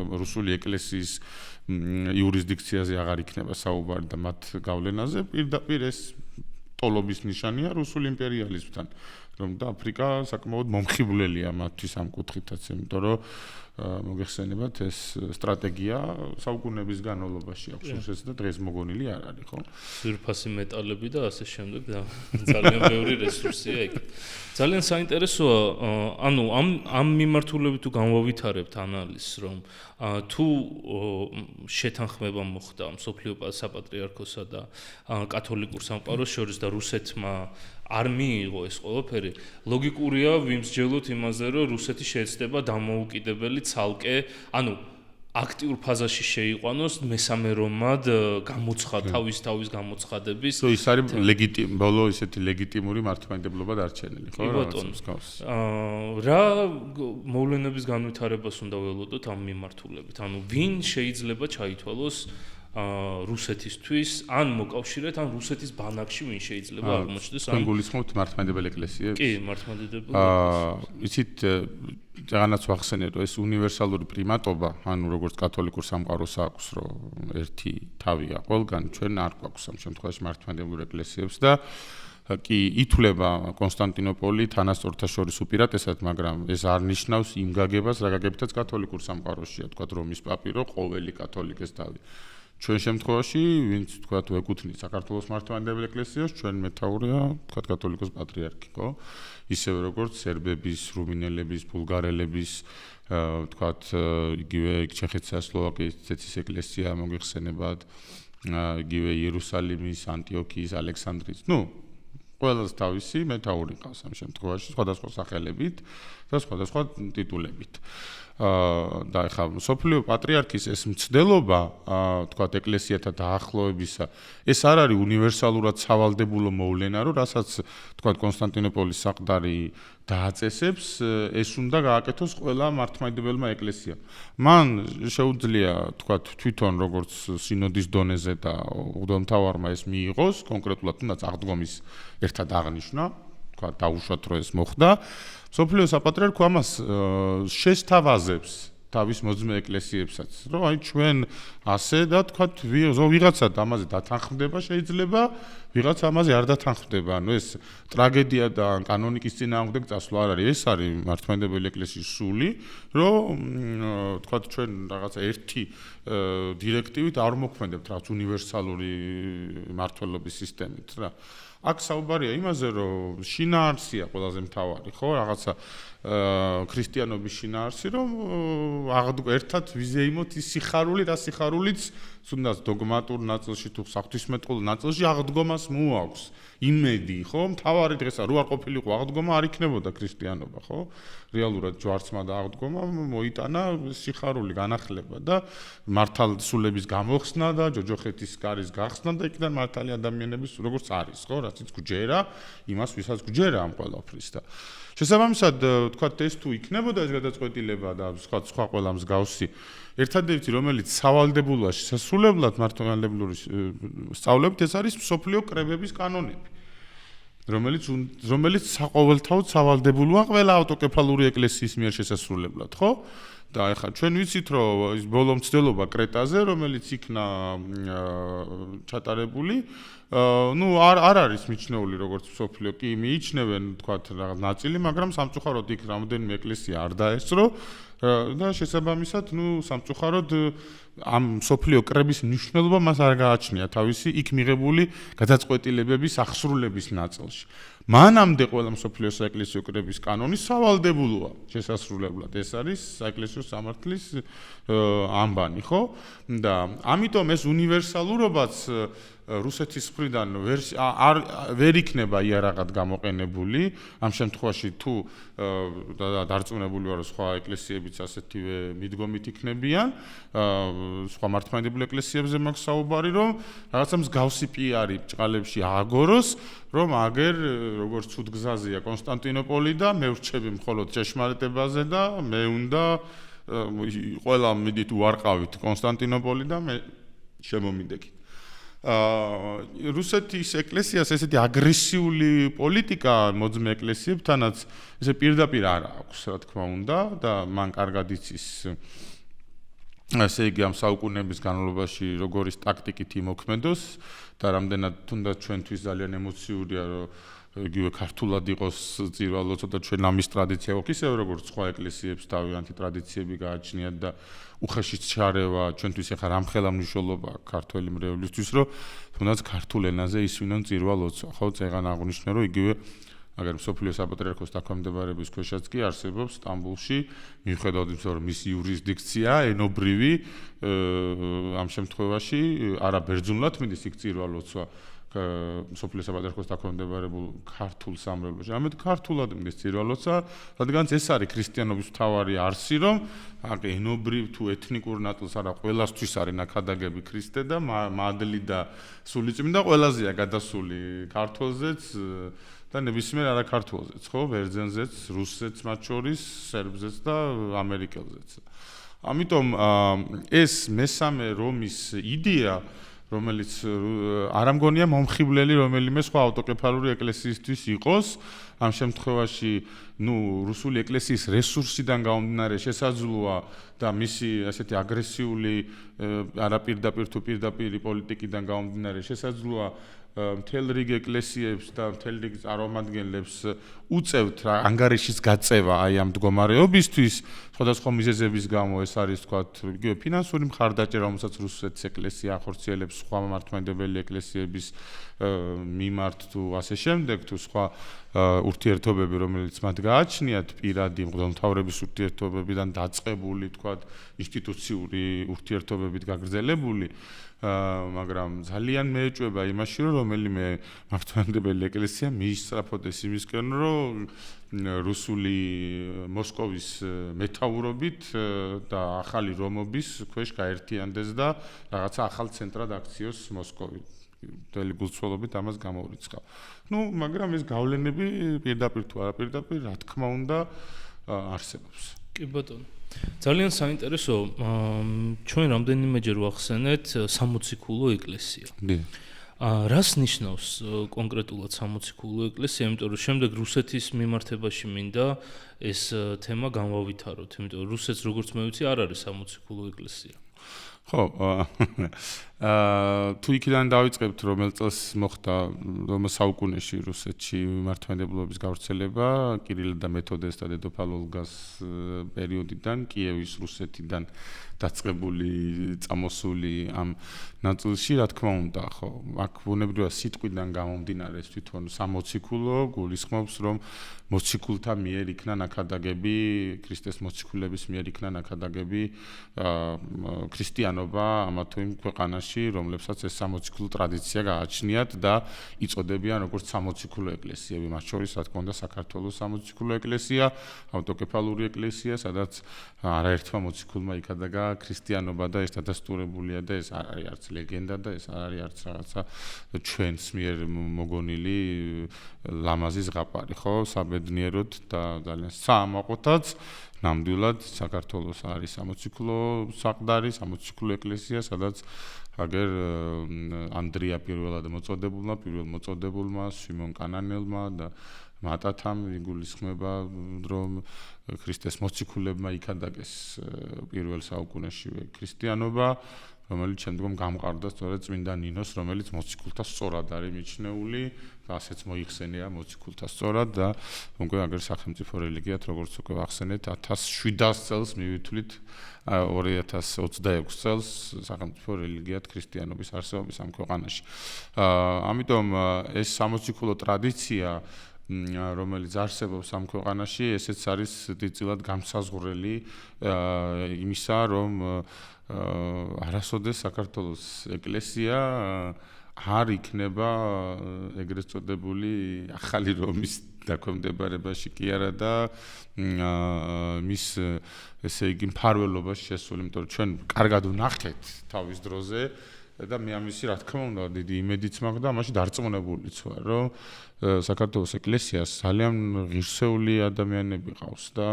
რუსული ეკლესიის იურისდიქციაზე აღარ იქნება საუბარი და მათ გავლენაზე პირდაპირ ეს ტოლობის ნიშანია რუსული იმპერიალიზმთან რომ და აფრიკა საკმაოდ მომხიბვლელია მათთვის ამ კუთხითაც იმიტომ რომ მოგეხსენებათ ეს სტრატეგია საუკუნეების განმავლობაში აქვს რუსეთს და დღეს მოგონილი არ არის ხო? ძვირფასი მეტალები და ასე შემდეგ და ძალიან ბევრი რესურსია იქ. ძალიან საინტერესოა, ანუ ამ მიმართულებით თუ განვავითარებთ ანალიზს, რომ თუ შეთანხმება მოხდა მსოფლიო საპატრიარქოსა და კათოლიკურ სამყაროს შორის და რუსეთმა არ მიიღო ეს ყველაფერი, ლოგიკურია ვიმსჯელოთ იმაზე, რომ რუსეთი შეეცდება დამოუკიდებელი ცალკე, ანუ აქტიურ ფაზაში შეიყვანოს მესამე რომად თავის გამოცხადების. ის არის ბოლო ისეთი ლეგიტიმური მართლმადიდებლობა დარჩენილი, ხო? რა მოვლენების განვითარებას უნდა ველოდოთ ამ მიმართულებით? ანუ ვინ შეიძლება ჩაითვალოს რუსეთისთვის ან მოკავშირეთ ან რუსეთის ბანაკში ვინ შეიძლება აღმოჩნდეს ან გულისხმობთ მართლმადიდებელი ეკლესიებს? კი, მართლმადიდებელი ეკლესიებს. იცით რაღაცა ვახსენე რომ ეს უნივერსალური პრიმატობა, ანუ როგორც კათოლიკურ სამყაროს აქვს, რომ ერთი თავია ყველგან, ჩვენ არ გვაქვს ამ შემთხვევაში მართლმადიდებლურ ეკლესიებს და კი ითვლება კონსტანტინოპოლი თანასწორთა შორის უპირატესად, მაგრამ ეს არ ნიშნავს იმ გაგებას, რა გაგებითაც კათოლიკურ სამყაროშია, თქვა რომის პაპი, რომ ყოველი კათოლიკეს თავი. ჩვენ შემთხვევაში, ვინც თქვათ ვეკუთვნით საქართველოს მართლმადიდებელი ეკლესიას, ჩვენ მეთაურია თქვათ კათოლიკოს პატრიარქი, ხო? ისევე როგორც სერბების, რუმინელების, ბულგარელების, თქვათ იგივე ჩეხეთსა, სლოვაკიის ცეცის ეკლესია მოგიხსენებათ, იგივე იერუსალიმის, ანტიოქიის, ალექსანდრიის, ყველას თავისი მეთაური ყავს ამ შემთხვევაში, სხვადასხვა სახელებით და სხვადასხვა ტიტულებით. და ეხლა სოფლიო პატრიარქის ეს მცდელობა, თქვათ ეკლესიათა დაახლოებისა, ეს არ არის უნივერსალურად სავალდებულო მოვლენა, რომ რასაც თქვათ კონსტანტინოპოლის საყდარი დააწესებს, ეს უნდა გააკეთოს ყველა მართლმადიდებელმა ეკლესიამ. მან შეუძლია თქვათ თვითონ როგორც სინოდის დონეზე და მღვდელმთავარმა ეს მიიღოს, კონკრეტულად თუნდაც აღდგომის ერთად აღნიშნა, თქვათ დაუშვათ რომ ეს მოხდა. სოფლიო საპატრიარქო ამას შესთავაზებს თავის მოძმე ეკლესიებსაც, რომ აი ჩვენ ასე და თქვათ ვიღაცა ამაზე დათანხმდება შეიძლება, ვიღაცა ამაზე არ დათანხმდება. ანუ ეს ტრაგედია და კანონიკის წინააღმდეგ წასვლა არ არის, ეს არის მართლმადიდებელი ეკლესიის სული, რომ თქვათ ჩვენ რაღაცა ერთი დირექტივით არ მოქმედებთ რაღაც უნივერსალური მართლობის სისტემით რა. აქ საუბარია იმაზე, რომ შინაარსია ყველაზე მთავარი, ხო, რაღაცა ქრისტიანობის შინაარსი, რომ ერთად ვიზეიმოთ ის სიხარული, რა სიხარულიც თუნდაც დოგმატურ ნაწილში თუ საღვთისმეტყველო ნაწილში აღდგომას მოაქვს. იმედი, ხო, მთავარი დღესა რო არ ყოფილიყო აღდგომა, არ იქნებოდა ქრისტიანობა, ხო? რეალურად ჯვარცმა და აღდგომა მოიტანა სიხარული განახლება და მართალსულების გამოხსნა და ჯოჯოხეთის კარის გახსნა და იქიდან მართალი ადამიანების როგორც არის, ხო, რაც გვჯერა, იმას ვისაც გვჯერა ამ ყველაფრის და შესაბამისად, თქვათ ეს თუ იქნებოდა ეს გადაწყვეტილება და სხვა ყველა მსგავსი ერთადერთი რომელიც სავალდებულოა შესასრულებლად მართლმადიდებლური სწავლებით ეს არის მსოფლიო კრებების კანონები რომელიც საყოველთაოდ სავალდებულოა ყველა ავტოკეფალური ეკლესიის მიერ შესასრულებლად, ხო? და ეხლა ჩვენ ვიცით რომ ის ბოლო მცდელობა კრეტაზე რომელიც იქნა ჩატარებული არ არის მიჩნეული როგორც მსოფლიო კი მიიჩნევენ თქვათ რაღაც ნაწილი მაგრამ სამწუხაროდ იქ რამოდენიმე ეკლესია არ დაესწრო და შესაბამისად სამწუხაროდ ამ მსოფლიო კრების მნიშვნელობა მას არ გააჩნია თავისი იქ მიღებული გადაწყვეტილებების აღსრულების ნაწილში. მანამდე ყველა მსოფლიო საეკლესიო კრების კანონი სავალდებულოა შესასრულებლად. ეს არის საეკლესიო სამართლის ამბანი, ხო? და ამიტომ ეს უნივერსალურობაც რუსეთის მხრიდან ვერ იქნება იარაღად გამოყენებული. ამ შემთხვევაში თუ დარწმუნებული ვარ, სხვა ეკლესიებიც ასეთივე მიდგომით იქნებიან, სხვა მართლმადიდებელ ეკლესიებზე მაქვს საუბარი, რომ რაღაცა მსგავსი პიარი ბჭყალებში ააგოროს, რომ აგერ როგორც ცუდ გზაზეა კონსტანტინოპოლი და მე ვრჩები მხოლოდ ჭეშმარიტებაზე და მე უნდა ყველა მიდით უარყავით კონსტანტინოპოლი და მე შემომიდექით. რუსეთის ეკლესიას ესეთი აგრესიული პოლიტიკა მოძმე ეკლესიებთანაც ესე პირდაპირ არ აქვს, რა თქმა უნდა, და მან კარგად იცის ასე იგი ამ საუკუნეების განმავლობაში როგორ ის ტაქტიკით იმოქმედოს და რამდენად თუნდაც ჩვენთვის ძალიან ემოციურია რომ იგივე ქართულად იყოს წირვა-ლოცვა და ჩვენ ამის ტრადიცია გვაქვს ისე როგორც სხვა ეკლესიებს თავიანთი ტრადიციები გააჩნიათ და უხეშიც ჩარევა ჩვენთვის ახლა რამხელა მნიშვნელობა ქართველი მრევლისთვის რომ თუნდაც ქართულ ენაზე ისვინონ წირვა-ლოცვა ხო წეგან აღნიშნე რომ იგივე აგერ მსოფლიო საპატრიარქოს დაქვემდებარების ქვეშაც კი არსებობს სტამბულში მიუხედავად იმისა რომ მისი იურისდიქცია ენობრივი ამ შემთხვევაში არა ბერძნულად მიდის იქ წირვა-ლოცვა მსოფლიო საპატრიარქოს დაქვემდებარებულ ქართულ სამრევლოში. ამით ქართულად მიდის წირვა-ლოცვა, რადგან ეს არის ქრისტიანობის მთავარი არსი, რომ ენობრივ თუ ეთნიკურ ნაწილს არა ყველასთვის არის ნაქადაგები ქრისტე და მადლი და სულიწმინდა ყველაზეა გადასული ქართველზეც და ნებისმიერ არაქართველზეც, ხო, ბერძენზეც, რუსზეც მათ შორის, სერბზეც და ამერიკელზეც. ამიტომ ეს მესამე რომის იდეა რომელიც არ ამგონია მომხიბვლელი რომელიმე სხვა ავტოკეფალური ეკლესიისთვის იყოს ამ შემთხვევაში რუსული ეკლესიის რესურსიდან გამომდინარე შესაძლოა და მისი ასეთი აგრესიული არაპირდაპირ თუ პირდაპირი პოლიტიკიდან გამომდინარე შესაძლოა მთელ რიგ ეკლესიებს და მთელ რიგ წარმომადგენლებს უწევთ ანგარიშის გაწევა აი ამ მდგომარეობისთვის სხვადასხვა მიზეზების გამო ეს არის თქვათ იგივე ფინანსური მხარდაჭერა, რომელსაც რუსეთის ეკლესია ახორციელებს სხვა მართლმადიდებელი ეკლესიების მიმართ თუ ასე შემდეგ, თუ სხვა ურთიერთობები, რომელიც მათ გააჩნიათ პირადი მღვდელმთავრების ურთიერთობებიდან დაწყებული, თქვათ ინსტიტუციური ურთიერთობებით გაგრძელებული, მაგრამ ძალიან მეეჭვება იმაში, რომ რომელიმე მართლმადიდებელი ეკლესია მიისწრაფოდეს იმისკენ, რომ რუსული მოსკოვის მეთაურობით და ახალი რომობის ქვეშ გაერთიანდეს და რაღაცა ახალ ცენტრად აქციოს მოსკოვი. მთელი გულწრფელობით ამას გამოვრიცხავ. მაგრამ ეს გავლენები პირდაპირ თუ არაპირდაპირ, რა თქმა უნდა, არსებობს. კი ბატონო. ძალიან საინტერესო, ჩვენ რამდენიმეჯერ ვახსენეთ 60 ქულო ეკლესია. რას ნიშნავს კონკრეტულად 60 ქულო ეკლესია, იმიტომ რომ შემდეგ რუსეთის მიმართებაში მინდა ეს თემა განვავითაროთ, იმიტომ რომ რუსეთს როგორც მე ვიცი არ არის 60 ქულო ეკლესია. ხო, თუ იქიდან დავიწყებთ, რომელ წელს მოხდა რომელ საუკუნეში რუსეთში მართლმადიდებლობის გავრცელება, კირილ და მეთოდეს და დედოფალ ოლგას პერიოდიდან, კიევის რუსეთიდან დაწყებული წამოსული ამ ნაწილში, რა თქმა უნდა, ხო, აქ ბუნებრივია სიტყვიდან გამომდინარე თვითონ 60 ქულო გულისხმობს, რომ მოციქულთა მიერ იქნა ნაქადაგები, ქრისტეს მოციქულების მიერ იქნა ნაქადაგები ქრისტიანობა ამა თუ იმ ქვეყანაში, რომლებსაც ეს 60 ქულო ტრადიცია გააჩნიათ და იწოდებიან როგორც 60 ქულო ეკლესიები, მათ შორის რა თქმა უნდა საქართველოს 60 ქულო ეკლესია, ავტოკეფალური ეკლესია, სადაც არაერთმა მოციქულმა იქადაგა ქრისტიანობა და ეს დადასტურებულია და ეს არ არის არც ლეგენდა და ეს არ არის არც რაღაცა ჩვენს მიერ მოგონილი ლამაზი ზღაპარი, ხო, საბედნიეროდ და ძალიან საამაყოთაც ნამდვილად საქართველოს არის 60 ქულო საყდარი, 60 ქულო ეკლესია, სადაც აგერ ანდრია პირველად მოწოდებულმა, პირველ მოწოდებულმა, სიმონ კანანელმა და მატათამ იგულისხმება, რომ ქრისტეს მოციქულებმა იქადაგეს პირველ საუკუნეშივე ქრისტიანობა, რომელიც შემდგომ გამყარდა სწორედ წმინდა ნინოს, რომელიც მოციქულთა სწორად არის მიჩნეული და ასეც მოიხსენია მოციქულთა სწორად და უკვე აგერ სახელმწიფო რელიგიად, როგორც უკვე ვახსენეთ, 1700 წელს მივითვლით 2026 წელს სახელმწიფო რელიგიად ქრისტიანობის არსებობის ამ ქვეყანაში. ამიტომ ეს 60 ქულო ტრადიცია რომელიც არსებობს ამ ქვეყანაში, ესეც არის დიდწილად გამსაზღვრელი იმისა, რომ არასოდეს საქართველოს ეკლესია არ იქნება ეგრეთ წოდებული ახალი რომის დაქვემდებარებაში კი არა და მის ესე იგი მფარველობაში შესული, იმიტომ რომ ჩვენ კარგად ვნახეთ თავის დროზე და მე ამისი რა თქმა უნდა დიდი იმედიც მაქვს და ამაში დარწმუნებულიც ვარ, რომ საქართველოს ეკლესიას ძალიან ღირსეული ადამიანები ყავს და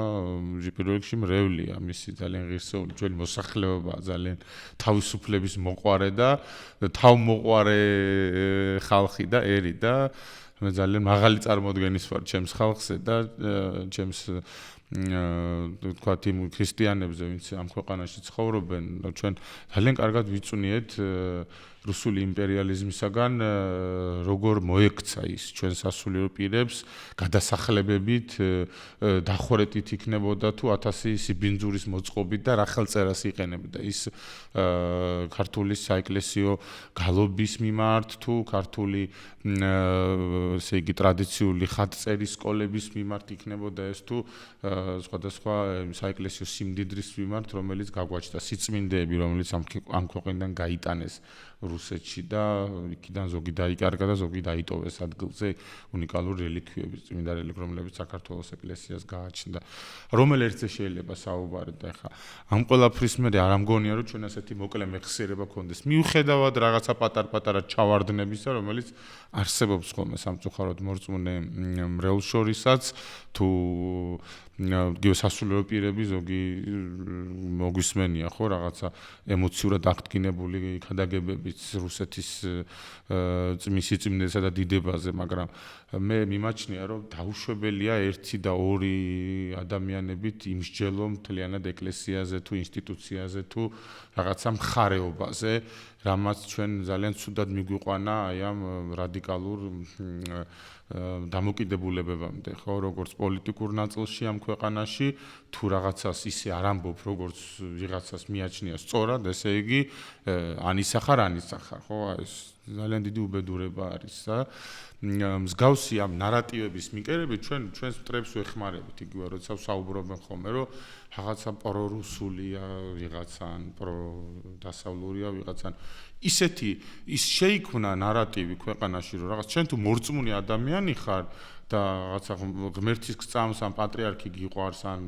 პირველ რიგში მრევლია მისი ძალიან ღირსეული ჩვენი მოსახლეობა, ძალიან თავისუფლების მოყვარე და თავმოყვარე ხალხი და ერი და მე ძალიან მაღალი წარმოდგენის ვარ ჩემს ხალხზე და ჩემს თქვათ იმ ქრისტიანებზე, ვინც ამ ქვეყანაში ცხოვრობენ, ჩვენ ძალიან კარგად ვიწვნიეთ რუსული იმპერიალიზმისაგან როგორ მოექცა ის ჩვენ სასულიერო პირებს გადასახლებებით, დახვრეტით იქნებოდა თუ 1000 სიბინძურის მოწყობით და რა ხელწერას იყენებდა ის ქართული საეკლესიო გალობის მიმართ თუ ქართული ესე იგი ტრადიციული ხატწერის სკოლების მიმართ იქნებოდა ეს თუ სხვადასხვა საეკლესიო სიმდიდრის მიმართ, რომელიც გაგვაჩნდა სიწმინდეები, რომელიც ამ ქვეყნიდან გაიტანეს რუსეთში და იქიდან ზოგი დაიკარგა და ზოგი დაიტოვეს ადგილზე უნიკალური რელიკვიები, წმინდა რელიკვიები, რომლებიც საქართველოს ეკლესიას გააჩნდა. რომელ ერთზე შეიძლება საუბარი და ხა ამ ყველაფრის მე არ ამგონია რომ ჩვენ ასეთი მოკლე მეხსიერება გქონდეს. მიუხედავად რაღაცა პატარ-პატარა ჩავარდნებისა, რომელიც არსებობს ხოლმე სამწუხაროდ მორწმუნე მრევლს შორისაც, თუ გეოსასულიერო პირები ზოგი მოგვისმენია ხო რაღაცა ემოციურად აღდგინებული ქადაგებებით რუსეთის მისიწმინდესა და დიდებაზე, მაგრამ მე მიმაჩნია რომ დაუშვებელია ერთი და ორი ადამიანებით იმსჯელო მთლიანად ეკლესიაზე თუ ინსტიტუციაზე თუ რაღაცა მხარეობაზე, რამაც ჩვენ ძალიან ცუდად მიგვიყვანა აი ამ რადიკალურ დამოკიდებულებებამდე, ხო, როგორც პოლიტიკურ ნაწილში ამ ქვეყანაში, თუ რაღაცას ისე არ ამბობ, როგორც ვიღაცას მიაჩნია სწორად, ესე იგი ანისახარ, ხო, ეს ძალიან დიდი უბედურება არის და მსგავსი ამ ნარატივების მიკერებით ჩვენს მტრებს ვეხმარებით, იგივე როცა საუბრობენ ხოლმე, რომ რაღაცა პრორუსულია ვიღაცან, პროდასავლურია ვიღაცან. ისეთი ის შეიქმნა ნარატივი ქვეყანაში, რომ რაღაც ჩვენ თუ მორწმუნე ადამიანი ხარ და რაღაცა ღმერთის გწამს ან პატრიარქი გიყვარს ან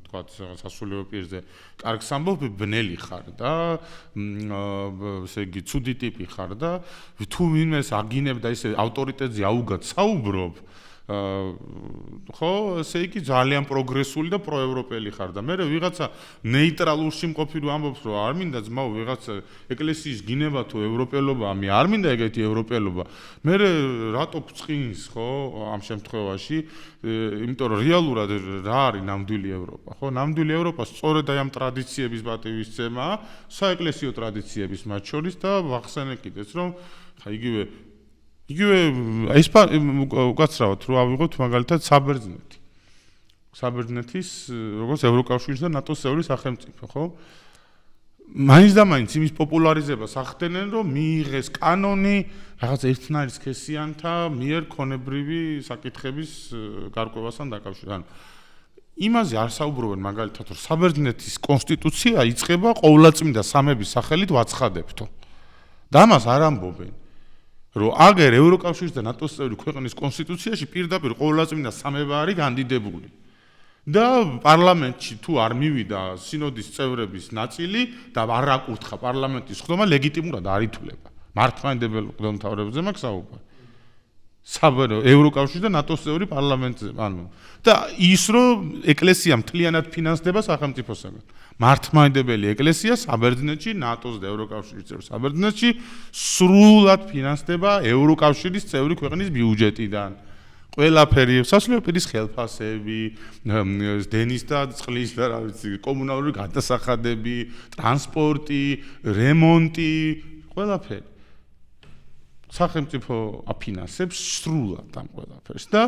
თქვა სასულიერო პირზე კარგს ამბობ, ბნელი ხარ და ესე იგი ცუდი ტიპი ხარ და თუ ვინმეს აგინებ და ისე ავტორიტეტზე აუგად საუბრობ ხო, ესე იგი ძალიან პროგრესული და პროევროპელი ხარ და მე ვიღაცა ნეიტრალურში მყოფი რომ ამბობს რომ არ მინდა ძმაო ვიღაცა ეკლესიის გინება თუ ევროპელობა, მე არ მინდა ეგეთი ევროპელობა. მე რატო ფწყინს ხო ამ შემთხვევაში, იმიტომ რომ რეალურად რა არის ნამდვილი ევროპა, ხო? ნამდვილი ევროპა სწორედ აი ამ ტრადიციების პატივისცემაა, საეკლესიო ტრადიციების მათ შორის და ვახსენე კიდეც რომ იგივე უკაცრავად რო ავიღოთ მაგალითად საბერძნეთი. საბერძნეთის როგორც ევროკავშირის და ნატოს წევრი სახელმწიფო, ხო? მაინც და მაინც იმის პოპულარიზებას ახდენენ, რომ მიიღეს კანონი რაღაც ერთნაირი სქესიანთა მიერ ქონებრივი საკითხების გარკვევასთან დაკავშირებით. იმაზე არ საუბრობენ მაგალითად, რომ საბერძნეთის კონსტიტუცია იწყება ყოვლადწმინდა სამების სახელით ვაცხადებთო. და ამას არ ამბობენ. რომ აგერ ევროკავშირის და ნატოს წევრი ქვეყნის კონსტიტუციაში პირდაპირ ყოვლადწმინდა სამება არის განდიდებული. და პარლამენტში თუ არ მივიდა სინოდის წევრების ნაწილი და არ აკურთხა პარლამენტის ხდომა ლეგიტიმურად არ ითვლება. მართლმადიდებელ მღვდელმთავრებზე მაქვს საუბარი. ევროკავშირის და ნატოს წევრი პარლამენტზე, ანუ და ის რომ ეკლესია მთლიანად ფინანსდება სახელმწიფოსაგან. მართლმადიდებელი ეკლესია საბერძნეთში, ნატოს და ევროკავშირის წევრი საბერძნეთში სრულად ფინანსდება ევროკავშირის წევრი ქვეყნის ბიუჯეტიდან. ყველაფერი, სასულიერო პირის ხელფასები, დენის და წყლის და რა ვიცი, კომუნალური გადასახადები, ტრანსპორტი, რემონტი, ყველაფერი. სახელმწიფო აფინანსებს სრულად ამ ყველაფერს და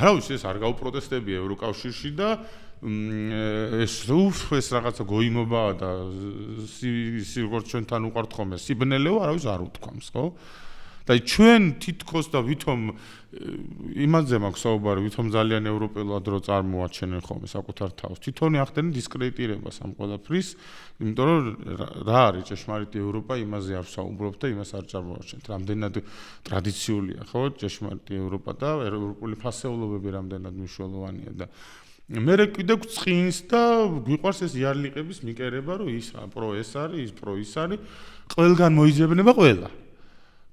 არავის ეს არ გაუპროტესტებია ევროკავშირში და ეს რაღაცა გოიმობაა და როგორც ჩვენთან უყვართ ხოლმე სიბნელეო არავის არ უთქვამს, ხო? და ჩვენ თითქოს და ვითომ იმაზე მაქვს საუბარი, ვითომ ძალიან ევროპელად რო წარმოაჩენენ ხოლმე საკუთარ თავს. თვითონ ახდენენ დისკრედიტირებას ამ ყველაფრის, იმიტომ რომ რა არის ჭეშმარიტი ევროპა, იმაზე არ საუბრობთ და იმას არ წარმოაჩენთ. რამდენად ტრადიციულია, ხო, ჭეშმარიტი ევროპა და ევროპული ფასეულობები რამდენად მნიშვნელოვანია და მე კიდევ წინს და გვიყვარს ეს იარლიყების მიკერება, რომ ის პრო ეს არის, ის პრო ის არის, ყველგან მოიძებნება ყველა.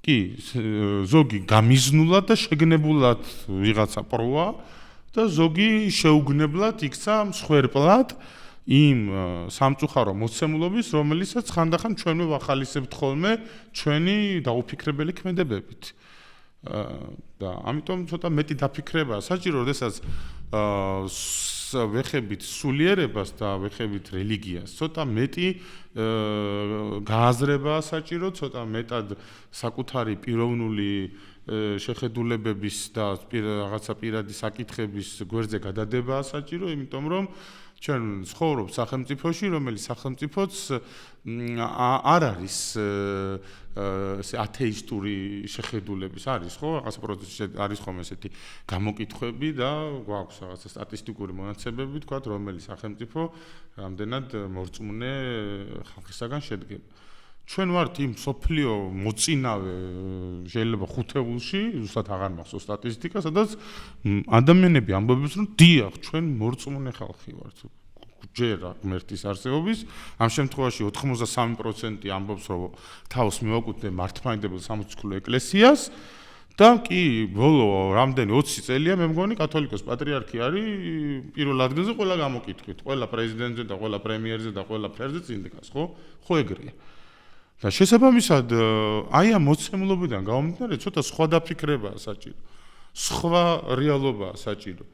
კი, ზოგი გამიზნულად და შეგნებულად ვიღაცა პროა და ზოგი შეუგნებლად იქცა მსხვერპლად იმ სამწუხარო მოცემულობის, რომელიცაც ხანდახან ჩვენვე ვახალისებთ ხოლმე ჩვენი დაუფიქრებელი ქმედებებით. და ამიტომ ცოტა მეტი დაფიქრებაა საჭირო, როდესაც ვეხებით სულიერებას და ვეხებით რელიგიას, ცოტა მეტი გააზრებაა საჭირო, ცოტა მეტად საკუთარი პიროვნული შეხედულებების და რაღაცა პირადი საკითხების გვერდზე გადადებაა საჭირო, იმიტომ რომ ჩვენ ცხოვრობ სახელმწიფოში, რომელიც სახელმწიფოც არ არის ესე ათეისტური შეხედულების არის, ხო? რაღაცა პროცესში არის ხომ ესეთი გამოკითხვები და გვაქვს რაღაცა სტატისტიკური მონაცემები, თქვა, რომელიც სახელმწიფო რამდენად მორწმუნე ხალხისაგან შედგება. ჩვენ ვართ იმ სოფლიო მოწინავე შეიძლება ხუთეულში, ზუსტად აღარ მახსოვს სტატისტიკა, სადაც ადამიანები ამბობენ, რომ დიახ, ჩვენ მორწმუნე ხალხი ვართ. ჯერა ღმერთის არსებობის, ამ შემთხვევაში 83% ამბობს, რომ თავს მივაკუთვნე მართლმადიდებელ სამოციქულო ეკლესიას და კი ბოლო რამდენი 20 წელია მე მგონი კათოლიკოს პატრიარქი არის პირველ ადგილზე ყველა გამოკითხვით, ყველა პრეზიდენტზე და ყველა პრემიერზე და ყველა ფერზე წინდგას, ხო? ხო ეგრეა. და შესაბამისად აი ამ მოცემულობიდან გამომდინარე ცოტა სხვა დაფიქრებაა საჭირო. სხვა რეალობაა საჭირო.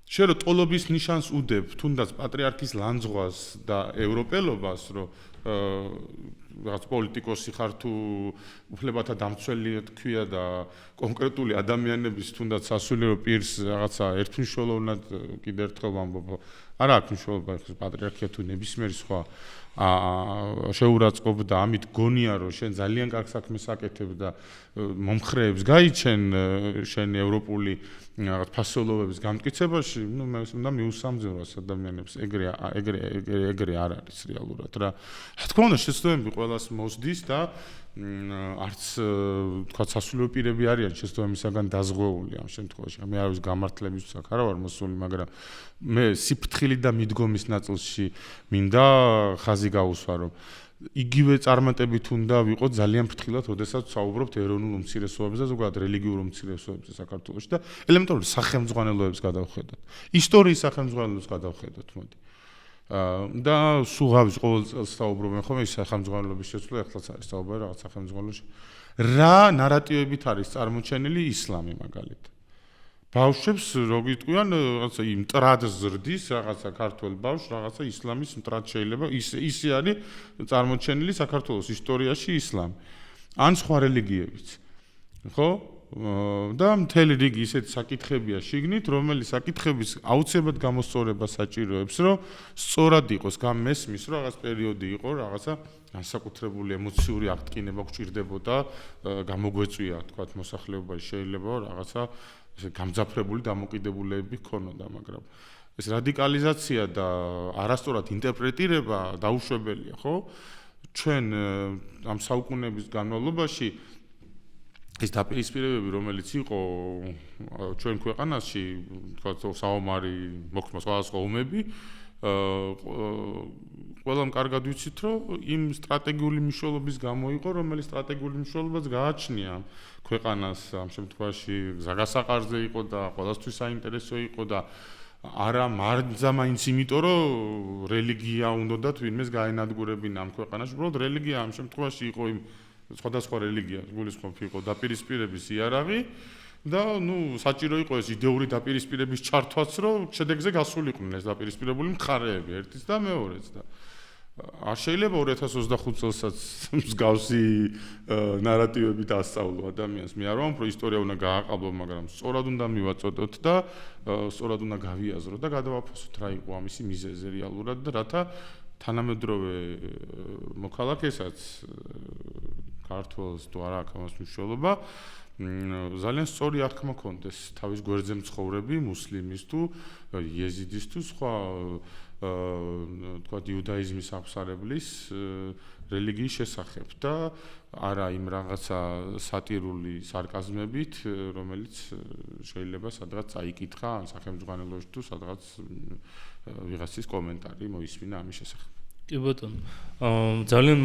შენ რო ტოლობის ნიშანს უდებ თუნდაც პატრიარქის ლანძღვას და ევროპელობას, რომ რაღაც პოლიტიკოსი ხარ თუ უფლებათა დამცველი თქვია და კონკრეტული ადამიანების თუნდაც სასულიერო პირს რაღაცა ერთმნიშვნელოვნად კიდევ ერთხელ ვამბობ, არა აქვს მნიშვნელობა პატრიარქია თუ ნებისმიერი სხვა შეურაცხყოფ და ამით გონია რომ შენ ძალიან კარგ საქმეს აკეთებ და მომხრეებს გაიჩენ შენი ევროპული რაღაც ფასეულობების გამტკიცებაში, მე უნდა მიუსამძიმროს ადამიანებს, ეგრე არ არის რეალურად რა. რა თქმა უნდა, შეცდომები ყველას მოსდის და არც თქვა სასულიერო პირები არიან შეცდომისაგან დაზღვეული ამ შემთხვევაში. მე არ ვიცი გამართლებისთვის აქ არა ვარ მოსული, მაგრამ მე სიფრთხილით და მიდგომის ნაწილში მინდა ხაზი გაუსვა, რომ იგივე წარმატებით უნდა ვიყოთ ძალიან ფრთხილად, როდესაც ვსაუბრობთ ეროვნულ უმცირესობებზე და ზოგადად რელიგიურ უმცირესობებზე საქართველოში და ელემენტარული სახელმძღვანელოებს გადავხედოთ. ისტორიის სახელმძღვანელოებს გადავხედოთ, მოდი. და სულ ღავის ყოველ წელს საუბრობენ ხოლმე ის სახელმძღვანელოების შეცვლა, ახლაც არის საუბარი რაღაც სახელმძღვანელოში. რა ნარატივებით არის წარმოჩენილი ისლამი მაგალითად. ბავშვებს როგორ თქვიან, რაღაცა იმ მტრად ზრდის, რაღაცა ქართველ ბავშვს, რაღაცა ისლამის მტრად შეიძლება ისე არის წარმოჩენილი საქართველოს ისტორიაში ისლამი. ან სხვა რელიგიებიც. ხო? და მთელი რიგი ისეთი საკითხებია შიგნით, რომელიც საკითხების აუცილებლად გამოსწორება საჭიროებს, რომ სწორად იყოს გამესმის, რომ რაღაც პერიოდი იყო, რაღაცა განსაკუთრებული ემოციური აღტკინება გვჭირდებოდა, გამოგვეწვია, თქვათ, მოსახლეობაში შეიძლება რაღაცა ესე გამძაფრებული დამოკიდებულებები ჰქონოდა, მაგრამ ეს რადიკალიზაცია და არასწორად ინტერპრეტირება დაუშვებელია, ხო? ჩვენ ამ საუკუნეების განმავლობაში ეს დაპირისპირებები, რომელიც იყო ჩვენ ქვეყანაში, თქვათ, საომარი მოხდა სხვადასხვა ომები, ყველამ კარგად ვიცით, რომ იმ სტრატეგიული მნიშვნელობის გამო იყო, რომელიც სტრატეგიული მნიშვნელობაც გააჩნია ქვეყანას ამ შემთხვევაში გზაგასაყარზე იყო და ყველასთვის საინტერესო იყო და არა მაინც იმიტომ, რომ რელიგია უნდათ ვინმეს გაენადგურებინა ამ ქვეყანაში, უბრალოდ რელიგია ამ შემთხვევაში იყო იმ სხვადასხვა რელიგიას გულისხმობ იყო დაპირისპირების იარაღი და საჭირო იყო ეს იდეური დაპირისპირების ჩართვაც, რომ შედეგზე გასულიყვნენ ეს დაპირისპირებული მხარეები ერთიც და მეორეც და არ შეიძლება 2025 წელსაც მსგავსი ნარატივები დაასწავლო ადამიანს. მე არ ვამბობ, რომ ისტორია უნდა გააყალბო, მაგრამ სწორად უნდა მივაწოდოთ და სწორად უნდა გავიაზროთ და გადავაფასოთ რა იყო ამისი მიზეზი რეალურად და რათა თანამედროვე მოქალაქესაც ქართველს თუ არა აქვს ამას მნიშვნელობა, ძალიან სწორი აღქმა კონდეს თავის გვერდზე მცხოვრები მუსლიმის თუ იეზიდის თუ სხვა თქვა იუდაიზმის აღსარებლის რელიგიის შესახებ და არა იმ რაღაცა სატირული სარკაზმებით, რომელიც შეიძლება სადღაც წაიკითხა სახელმძღვანელოში თუ სადღაც ვიღაცის კომენტარი მოისმინა ამის შესახებ. კი ბატონო. ძალიან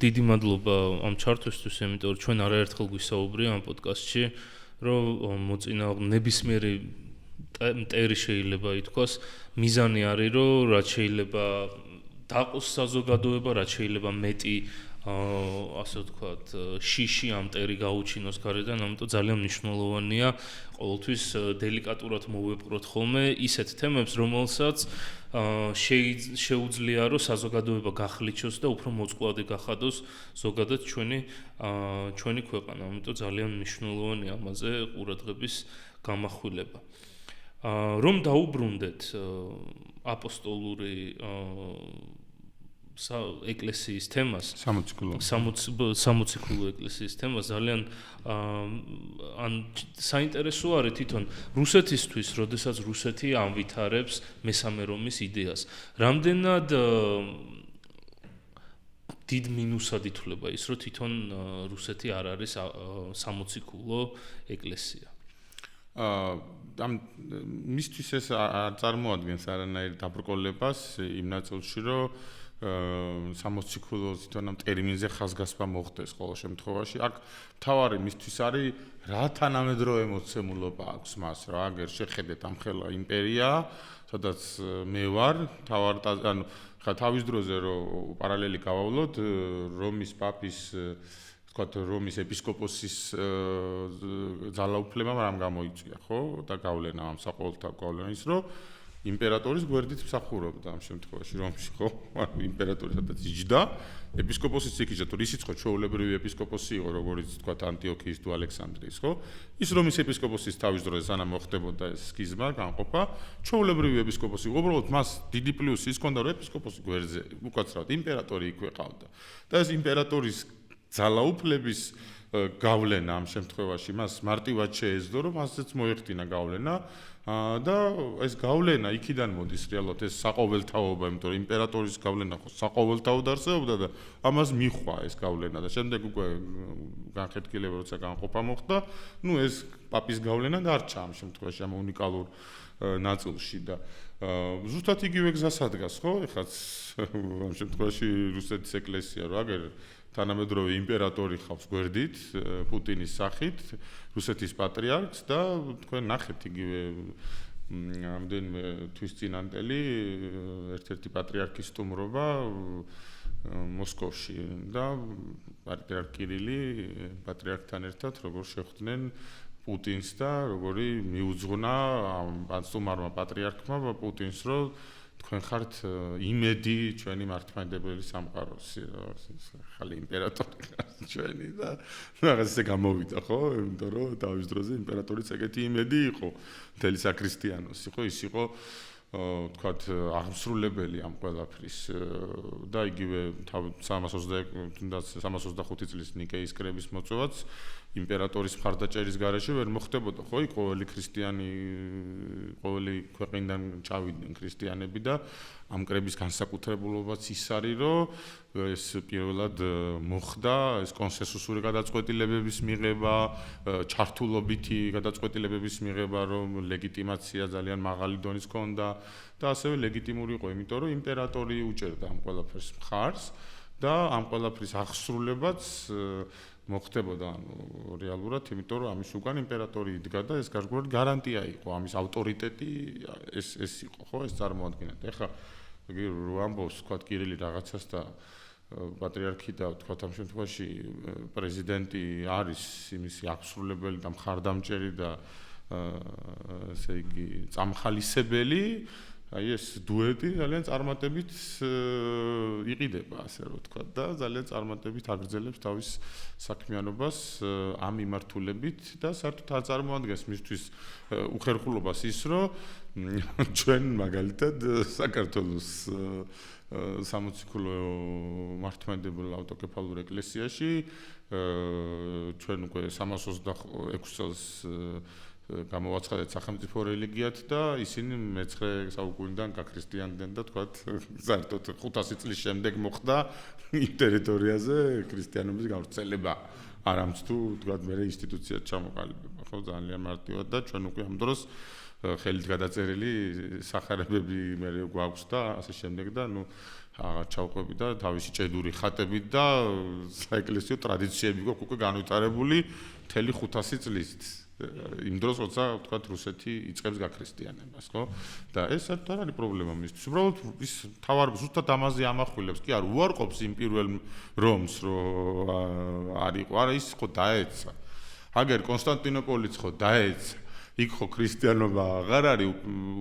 დიდი მადლობა ამ ჩართვისთვის, იმიტომ რომ ჩვენ არაერთხელ გვისაუბრია ამ პოდკასტში, რომ მოწინააღმდეგე ნებისმიერი მტერი შეიძლება ითქვას, მიზანი არის, რომ რაც შეიძლება დაყოს საზოგადოება, რაც შეიძლება მეტი ასე ვთქვათ, შიში ამ მტერი გაუჩინოს გარედან, ამიტომ ძალიან მნიშვნელოვანია ყოველთვის დელიკატურად მოვეპყროთ ხოლმე ისეთ თემებს, რომელსაც შეუძლია რომ საზოგადოება გახლიჩოს და უფრო მოწყვლადი გახადოს ზოგადად ჩვენი ქვეყანა. ამიტომ ძალიან მნიშვნელოვანია ამაზე ყურადღების გამახვილება. რომ დაუბრუნდეთ აპოსტოლური ეკლესიის თემას, 60 ქულო ეკლესიის თემას, ძალიან საინტერესო არის თვითონ რუსეთისთვის, როდესაც რუსეთი ამვითარებს მესამე რომის იდეას. რამდენად დიდ მინუსად ითვლება ის, რომ თვითონ რუსეთი არ არის 60 ქულო ეკლესია. მისთვის ეს არ წარმოადგენს არანაირ დაბრკოლებას იმ ნაწილში, რომ 60 ქულო თვითონ ამ ტერმინზე ხაზგასმა მოხდეს ყოველ შემთხვევაში. აქ მთავარი მისთვის არის რა თანამედროვე მოცემულობა აქვს მას, რა აგერ შეხედეთ ამ ხელა იმპერია, სადაც მე ვარ, ანუ ხა თავის დროზე რომ პარალელი გავავლოთ რომის პაპის თქვათ რომის ეპისკოპოსის ძალაუფლებამ რამ გამოიწვია, ხო? და გავლენა ამ საყოველთაო გავლენა ის, რომ იმპერატორის გვერდით მსახურობდა ამ შემთხვევაში რომში ხო იმპერატორი სადაც იჯდა ეპისკოპოსიც იქიჯდა თუ ისიც ხო ჩვეულებრივი ეპისკოპოსი იყო როგორც თქვა ანტიოქიის თუ ალექსანდრიის ხო ის რომ ის ეპისკოპოსის თავის დროზე სანამ მოხდებოდა ეს სქიზმა განყოფა ჩვეულებრივი ეპისკოპოსი იყო უბრალოდ მას დიდი პლუსი ის ჰქონდა რომ ეპისკოპოსი გვერდზე უკაცრავად იმპერატორი იქვე ყავდა და ეს იმპერატორის ძალაუფლების გავლენა ამ შემთხვევაში მას მარტივად შეეძლო რომ მასეც მოეხდინა გავლენა და ეს გავლენა იქიდან მოდის რეალურად ეს საყოველთაობა იმიტომ რომ იმპერატორის გავლენა ხო საყოველთაოდ არსებობდა და ამას მიჰყვა ეს გავლენა და შემდეგ უკვე განხეთქილება როცა განყოფა მოხდა ნუ ეს პაპის გავლენა დარჩა ამ შემთხვევაში ამ უნიკალურ ნაწილში და ზუსტად იგივე გზას ადგას ხო ეხაც ამ შემთხვევაში რუსეთის ეკლესია რა აგერ თანამედროვე იმპერატორი ხავს გვერდით პუტინის სახით რუსეთის პატრიარქს და თქვენ ნახეთ იგივე ამდენიმე თვის წინანდელი ერთ-ერთი პატრიარქის სტუმრობა მოსკოვში და პატრიარქ კირილი პატრიარქთან ერთად როგორ შეხვდნენ პუტინს და როგორი მიუძღვნა ამ სტუმარმა პატრიარქმა პუტინს რომ თქვენ ხართ იმედი ჩვენი მართლმადიდებელი სამყაროს ხალი იმპერატორი ჩვენი და რაღაც ესე გამოვიდა ხო იმიტომ რომ თავის დროზე იმპერატორიც ეგეთი იმედი იყო მთელი საქრისტიანოსი ხო ის იყო თქვათ აღმსრულებელი ამ ყველაფრის და იგივე 325 წლის ნიკეის კრების მოწვევაც იმპერატორის მხარდაჭერის გარეშე ვერ მოხდებოდა ხო ყოველი ქრისტიანი ყოველი ქვეყნიდან ჩავიდნენ ქრისტიანები და ამ კრების განსაკუთრებულობაც ის არის რომ ეს პირველად მოხდა ეს კონსენსუსური გადაწყვეტილებების მიღება ჩართულობითი გადაწყვეტილებების მიღება რომ ლეგიტიმაცია ძალიან მაღალი დონის ჰქონდა და ასევე ლეგიტიმური იყო იმიტომ რომ იმპერატორი უჭერდა ამ ყველაფერს მხარს და ამ ყველაფრის აღსრულებაც მოხდებოდა რეალურად, იმიტომ რომ ამის უკან იმპერატორი იდგა და ეს გარკვეული გარანტია იყო, ამის ავტორიტეტი ეს იყო, ხო, ეს წარმოადგენდა. ეხლა რო ამბობს, თქვა კირილი რაღაცას და პატრიარქი და თქვა ამ შემთხვევაში პრეზიდენტი არის იმისი აღსრულებელი და მხარდამჭერი და ესე იგი წამხალისებელი აი ეს დუეტი ძალიან წარმატებით იყიდება, ასე რომ ვთქვა და ძალიან წარმატებით აგრძელებს თავის საქმიანობას ამ მიმართულებით და საერთოდ არ წარმოადგენს მისთვის უხერხულობას ის, რომ ჩვენ მაგალითად საქართველოს სამოციქულო მართლმადიდებელ ავტოკეფალურ ეკლესიაში ჩვენ უკვე 326 წელს გამოვაცხადეთ სახელმწიფო რელიგიად და ისინი მე-9 საუკუნიდან გაქრისტიანდნენ და თქვათ საერთოდ 500 წლის შემდეგ მოხდა იმ ტერიტორიაზე ქრისტიანობის გავრცელება არამც თუ თქვათ მე ინსტიტუციად ჩამოყალიბება ხო ძალიან მარტივად და ჩვენ უკვე ამ დროს ხელით გადაწერილი სახარებები მე გვაქვს და ასე შემდეგ და ნუ აღარ ჩავყვები და თავისი ჭედური ხატებით და საეკლესიო ტრადიციები გვაქვს უკვე განვითარებული მთელი 500 წლით იმ დროს როცა ვთქვათ რუსეთი იწყებს გაქრისტიანებას, ხო? და ეს საერთოდ არ არის პრობლემა მისთვის. უბრალოდ ის თავარ ზუსტად ამაზე ამახვილებს, კი არ უარყოფს იმ პირველ რომს, რომ არისო, არა ის ხო დაეცა. აგერ კონსტანტინოპოლიც ხო დაეცა. იქ ხო ქრისტიანობა აღარ არის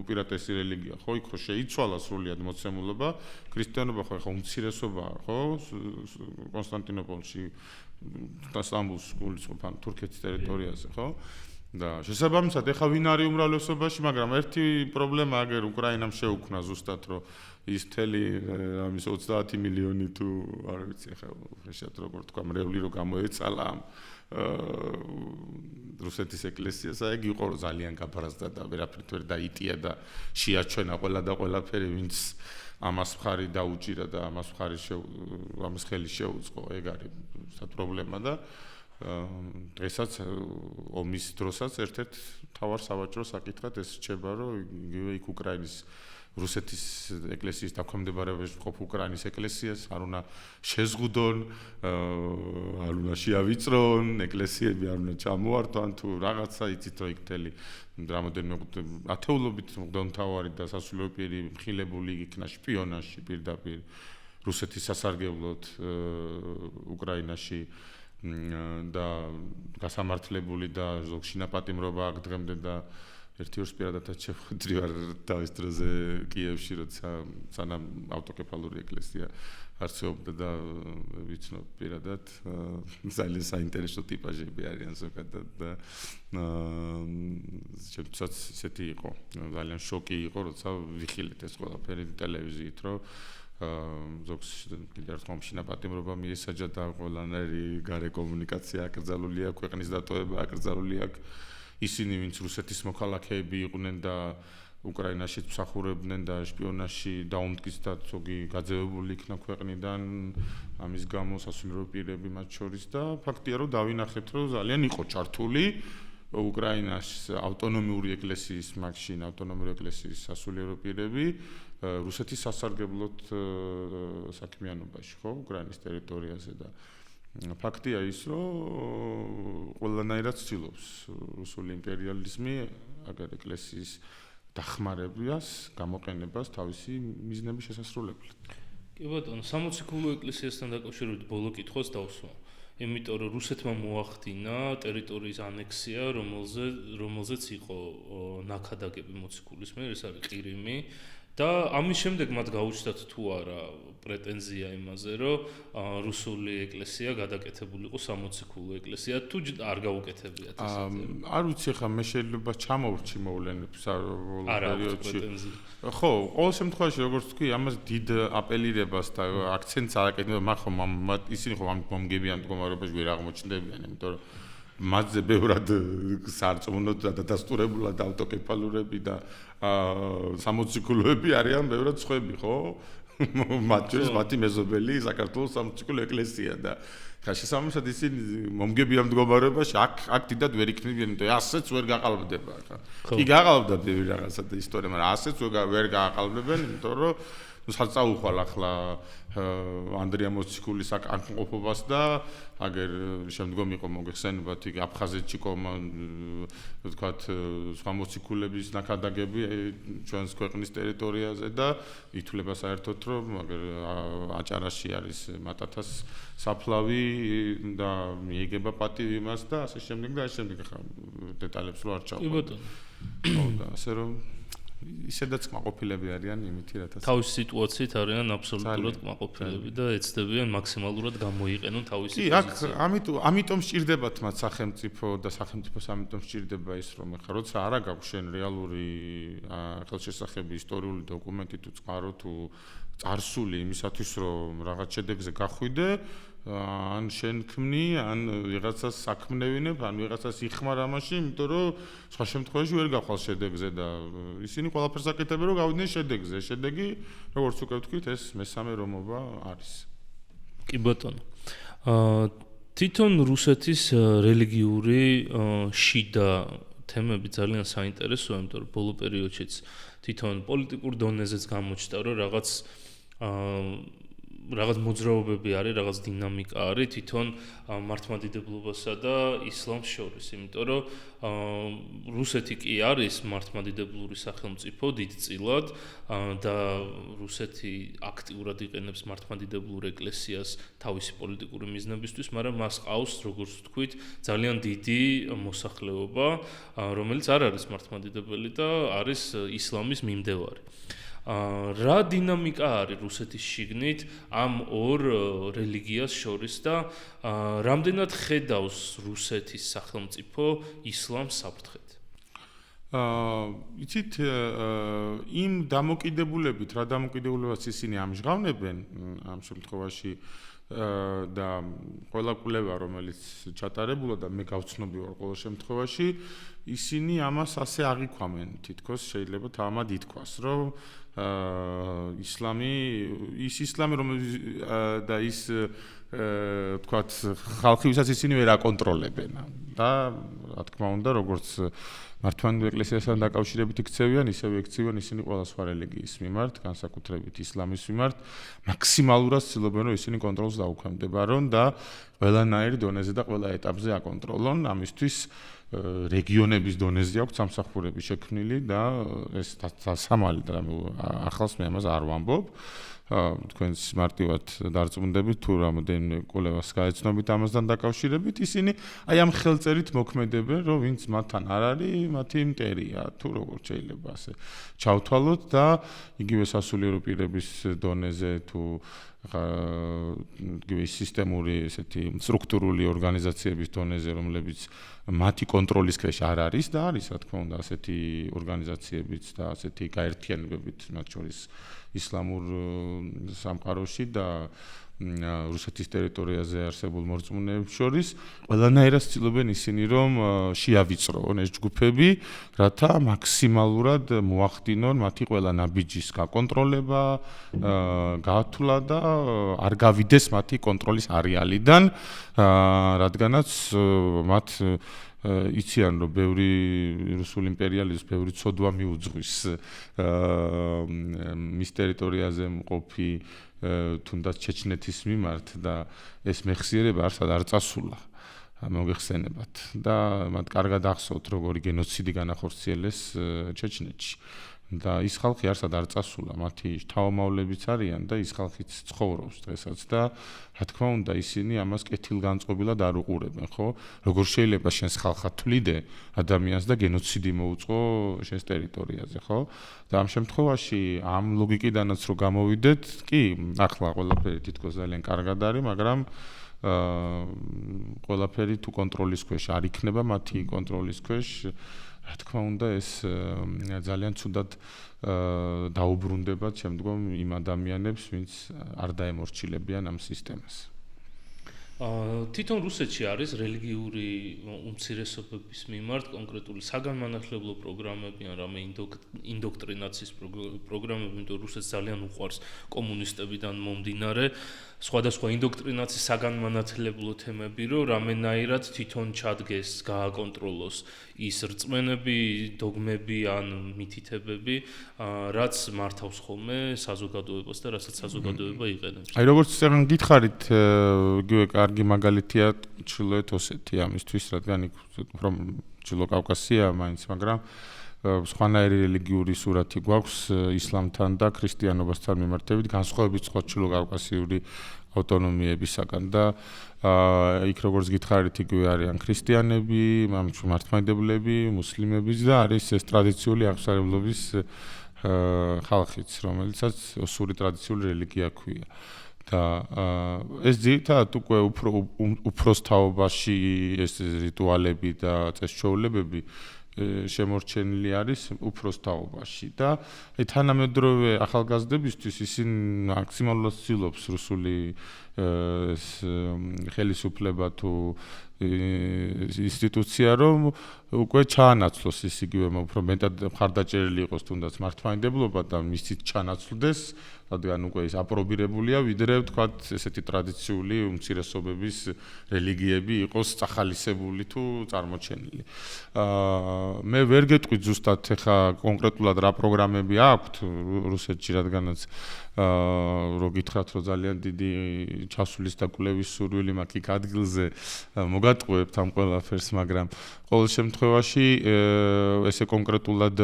უპირატესი რელიგია, ხო? იქ ხო შეიცვალა სრულიად მოცემულობა, ქრისტიანობა ხო ხა უმცირესობაა, ხო? კონსტანტინოპოლში და სტამბოლის გულისხმობ თურქეთის ტერიტორიაზე, ხო? და შესაბამისად ეხა ვინ არის უმრავლესობაში, მაგრამ ერთი პრობლემა აგერ უკრაინამ შეუქმნა ზუსტად, რომ ის მთელი ამის 30 მილიონი თუ არ ვიცი ეხა შეშად როგორ თქვა მრევლი რო გამოეცალა ამ რუსეთის ეკლესიას, ეგ იყო ძალიან გაბარაზდა და ვერაფრით ვერ დაიტია და შეაჩვენა ყველა და ყველაფერი, ვინც ამას მხარი დაუჭირა და ამას ხელი შეუწყო, ეგ არის პრობლემა და დღესაც ომის დროსაც ერთ-ერთ მთავარ სავაჭრო საკითხად ეს რჩება, რომ იგივე იქ უკრაინის რუსეთის ეკლესიის დაქვემდებარებაში მყოფ უკრაინის ეკლესიას არ უნდა შეზღუდონ, არ უნდა შეავიწრონ, ეკლესიები არ უნდა ჩამოართვან თუ რაღაცა იცით რომ იქ მთელი რამოდენიმე ათეულობით მღვდელმთავარი და სასულიერო პირი მხილებული იქნა შპიონაჟში პირდაპირ რუსეთის სასარგებლოდ უკრაინაში და გასამართლებული და ზოგ შინაპატიმრობა აგდღემდნენ და ერთ-ორს პირადადაც შევხვდრი ვარ თავის დროზე კიევში, როცა სანამ ავტოკეფალური ეკლესია არსებობდა და ვიცნობ პირადად ძალიან საინტერესო ტიპაჟები არიან ზოგადად და ჩემთვისაც ისეთი იყო ძალიან შოკი იყო როცა ვიხილეთ ეს ყველაფერი ტელევიზიით რომ ზოგს კიდევ ერთხელ შინაპატიმრობა მიესაჯა და ყველანაირი გარე კომუნიკაცია აკრძალული აქვს ქვეყნის დატოვება აკრძალული აქვს ისინი ვინც რუსეთის მოქალაქეები იყვნენ და უკრაინაში მსახურებდნენ და შპიონაჟში დაუმტკიცდათ ზოგი გაძევებული იქნა ქვეყნიდან ამის გამო სასულიერო პირები მათ შორის და ფაქტია რომ დავინახეთ რომ ძალიან იყო ჩართული უკრაინას ავტონომიური ეკლესიის მაგშინ ავტონომიური ეკლესიის სასულიერო პირები რუსეთის სასარგებლოდ საქმიანობაში ხო უკრაინის ტერიტორიაზე და ფაქტია ის რომ ყველანაირად ცდილობს რუსული იმპერიალიზმი აგერ ეკლესიის დახმარებას, გამოყენებას თავისი მიზნების შესასრულებლად. კი ბატონო, 60 ქულო ეკლესიასთან დაკავშირებით ბოლო კითხვას დავსვა. იმიტომ რომ რუსეთმა მოახდინა ტერიტორიის ანექსია, რომელზეც იყო ნაქადაგები მოციქულის მიერ, ეს არის ყირიმი და ამის შემდეგ მათ გაუჩნდათ თუ არა პრეტენზია იმაზე, რომ რუსული ეკლესია გადაკეთებული იყო 60 ქულო ეკლესია, თუ არ გაუკეთებიათ ესეთი. არ ვიცი ხა მე შეიძლება ჩამოვრჩი მოვლენებს პერიოდში. ხო, ყოველ შემთხვევაში როგორც თქვი, ამას დიდ აპელირებას და აქცენტს არაკეთებენ, მაგრამ ისინი ხო ამ მომგებიან მდგომარეობაში ვერ აღმოჩნდებიან, იმიტომ რომ მათზე ბევრად სარწმუნოდ და დადასტურებულად ავტოკეფალურები და 60 ქულოები არიან ბევრად სხვები, ხო? მათ შორის მათი მეზობელი საქართველოს 60 ქულო ეკლესია და ხა შესაბამისად ისინი მომგებიან მდგომარეობაში აქ დიდად ვერ იქნებიან, იმიტომ ასეც ვერ გაყალბდება ხა. კი გაყალბდა ბევრი რაღაცა და ისტორია, მაგრამ ასეც ვერ გაყალბებენ, იმიტომ რომ საწაუხვალ ახლა ანდრია მოციქულის აკანყოფობას და აგერ შემდგომ იყო მოგეხსენებათ იქ აფხაზეთში ყომა ვთქვათ სხვა მოციქულების ნაკადაგები ჩვენს ქვეყნის ტერიტორიაზე და ითვლება საერთოდ რომ აგერ აჭარაში არის მატათას საფლავი და მიეგება პატივი მას და ასე შემდეგ და ასე შემდეგ ხა დეტალებს რო არ ჩავყო. კი ბატონო. ხო და ასე რომ ისედაც კმაყოფილები არიან იმითი რათა თავის სიტუაციით არიან აბსოლუტურად კმაყოფილები და ეცდებიან მაქსიმალურად გამოიყენონ თავისი პოზიცია. კი, ამიტომ სჭირდებათ მათ სახელმწიფო და სახელმწიფოს ამიტომ სჭირდება ის რომ ხა როცა არა გაქვს შენ რეალური ხელშესახები ისტორიული დოკუმენტი თუ წყარო თუ წარსული იმისათვის რომ რაღაც შედეგზე გახვიდე ან შენ ქმნი, ან ვიღაცას საქმნევინებ, ან ვიღაცას იხმარ ამაში, იმიტომ რომ სხვა შემთხვევაში ვერ გახვალ შედეგზე და ისინი ყველაფერს აკეთებენ რომ გავიდნენ შედეგზე. შედეგი, როგორც უკვე ვთქვით, ეს მესამე რომობა არის. კი ბატონო. თვითონ რუსეთის რელიგიური შიდა თემები ძალიან საინტერესოა, იმიტომ რომ ბოლო პერიოდშიც თვითონ პოლიტიკურ დონეზეც გამოჩნდა, რომ რაღაც მოძრაობები არის, რაღაც დინამიკა არის თვითონ მართლმადიდებლობასა და ისლამს შორის, იმიტომ რომ რუსეთი კი არის მართლმადიდებლური სახელმწიფო დიდწილად და რუსეთი აქტიურად იყენებს მართლმადიდებლურ ეკლესიას თავისი პოლიტიკური მიზნებისთვის, მაგრამ მას ყავს, როგორც ვთქვით, ძალიან დიდი მოსახლეობა, რომელიც არ არის მართლმადიდებელი და არის ისლამის მიმდევარი. რა დინამიკა არის რუსეთის შიგნით ამ ორ რელიგიას შორის და რამდენად ხედავს რუსეთის სახელმწიფო ისლამს საფრთხედ? იცით, იმ დამოკიდებულებით, რა დამოკიდებულებას ისინი ამჟღავნებენ ამ შემთხვევაში და ყველა კვლევა, რომელიც ჩატარებულა და მე გავცნობი ვარ ყოველ შემთხვევაში, ისინი ამას ასე აღიქვამენ, თითქოს შეიძლება თამამად ითქვას, რომ ისლამი რომელიც და ის ვთქვათ ხალხი ვისაც ისინი ვერ აკონტროლებენ და რა თქმა უნდა როგორც მართლმადიდებლურ ეკლესიასთან დაკავშირებით იქცევიან, ისევ იქცევიან ისინი ყველა სხვა რელიგიის მიმართ, განსაკუთრებით ისლამის მიმართ, მაქსიმალურად ცდილობენ რომ ისინი კონტროლს დაუქვემდებარონ და ყველანაირ დონეზე და ყველა ეტაპზე აკონტროლონ, ამისთვის რეგიონების დონეზე აქვს სამსახურები შექმნილი და ეს დასამალი და ახალს მე ამას არ ვამბობ. თქვენს მარტივად დარწმუნდებით თუ რამოდენიმე კვლევას გაეცნობით ამასთან დაკავშირებით, ისინი აი ამ ხელწერით მოქმედებენ, რომ ვინც მათთან არ არის, მათი მტერია, თუ როგორ შეიძლება ასე ჩავთვალოთ და იგივე სასულიერო პირების დონეზე თუ იგივე სისტემური ესეთი სტრუქტურული ორგანიზაციების დონეზე, რომლებიც მათი კონტროლის ქვეშ არ არის და არის, რა თქმა უნდა, ასეთი ორგანიზაციებიც და ასეთი გაერთიანებებით, მათ შორის ისლამურ სამყაროში და რუსეთის ტერიტორიაზე არსებულ მორწმუნეებს შორის ყველანაირად ცდილობენ ისინი რომ შეავიწროონ ეს ჯგუფები, რათა მაქსიმალურად მოახდინონ მათი ყველა ნაბიჯის გაკონტროლება, გათვლა და არ გავიდეს მათი კონტროლის არეალიდან, რადგანაც მათ იციან რომ ბევრი რუსული იმპერიალიზმი ბევრი ცოდვა მიუძღვის მის ტერიტორიაზე მყოფი თუნდაც ჩეჩნეთის მიმართ და ეს მეხსიერება არსად არ წასულა მოგეხსენებათ და მათ კარგად ახსოვთ როგორი გენოციდი განახორციელეს ჩეჩნეთში და ის ხალხი არსად არ წასულა მათი თავმავლებიც არიან და ის ხალხიც ცხოვრობს დღესაც და რა თქმა უნდა ისინი ამას კეთილგანწყობილად არ უყურებენ ხო როგორ შეიძლება შენს ხალხად თვლიდე ადამიანს და გენოციდი მოუწყო შენს ტერიტორიაზე ხო და ამ შემთხვევაში ამ ლოგიკიდანაც რო გამოვიდეთ კი ახლა ყველაფერი თითქოს ძალიან კარგად არის მაგრამ ყველაფერი თუ კონტროლის ქვეშ არ იქნება მათი კონტროლის ქვეშ რა თქმა უნდა ეს ძალიან ცუდად დაუბრუნდება შემდგომ იმ ადამიანებს ვინც არ დაემორჩილებიან ამ სისტემას თვითონ რუსეთში არის რელიგიური უმცირესობების მიმართ კონკრეტული საგანმანათლებლო პროგრამები ან რამე ინდოქტრინაციის პროგრამები, იმიტომ რუსეთს ძალიან უყვარს კომუნისტებიდან მომდინარე სხვადასხვა ინდოქტრინაციის საგანმანათლებლო თემები, რომ რამენაირად თვითონ ჩადგეს, გააკონტროლოს ის რწმენები, დოგმები ან მითითებები, რაც მართავს ხოლმე საზოგადოებას და რასაც საზოგადოება იყენებს. აი როგორც გითხარით, იგივე კარგი მაგალითია ჩრდილოეთ ოსეთი ამისთვის, რადგან იქ უფრო ჩრდილო კავკასია მაინც, მაგრამ სხვანაირი რელიგიური სურათი გვაქვს ისლამთან და ქრისტიანობასთან მიმართებით, განსხვავებით სხვა ჩრდილო კავკასიური ავტონომიებისაგან და იქ როგორც გითხარით, იგივე არიან ქრისტიანები, მართლმადიდებლები, მუსლიმებიც და არის ეს ტრადიციული აღმსარებლობის ხალხიც, რომელიცაც ოსური ტრადიციული რელიგია ქვია. და ეს ძირითადად უკვე უფროს თაობაში ეს რიტუალები და წესჩვეულებები შემორჩენილი არის უფროს თაობაში და თანამედროვე ახალგაზრდებისთვის ისინი მაქსიმალურად ცდილობს რუსული ხელისუფლება თუ ინსტიტუცია რომ უკვე ჩაანაცვლოს ის იგივე უფრო მეტად მხარდაჭერილი იყოს თუნდაც მართლმადიდებლობა და მისით ჩანაცვლდეს რადგან უკვე ის აპრობირებულია ვიდრე ვთქვათ ესეთი ტრადიციული უმცირესობების რელიგიები იყოს წახალისებული თუ წარმოჩენილი. მე ვერ გეტყვით ზუსტად ეხა კონკრეტულად რა პროგრამები აქვთ რუსეთში რადგანაც რო გითხრათ რომ ძალიან დიდი ჩასulis და კვლევის სურვილი მაქვს იქ ადგილზე მოგატყუებთ ამ ყველაფერს მაგრამ ყოველ შემთხვევაში ესე კონკრეტულად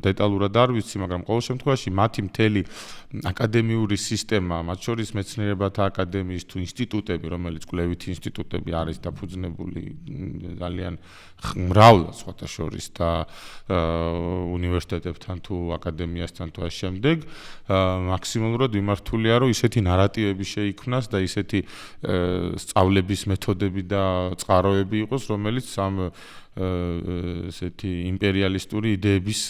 დეტალურად არ ვიცი მაგრამ ყოველ შემთხვევაში მათი მთელი აკადემიური სისტემა მათ შორის მეცნიერებათა აკადემიის თუ ინსტიტუტები რომელიც კვლევითი ინსტიტუტები არის დაფუძნებული ძალიან მრავლად სხვათა შორის და უნივერსიტეტებთან თუ აკადემიასთან თუ ამ შემდეგ მაქსიმალურად მიმართულია რომ ისეთი ნარატივები შეიქმნას და ისეთი სწავლების მეთოდები და წყაროები იყოს რომელიც ამ ესეთი იმპერიალისტური იდეების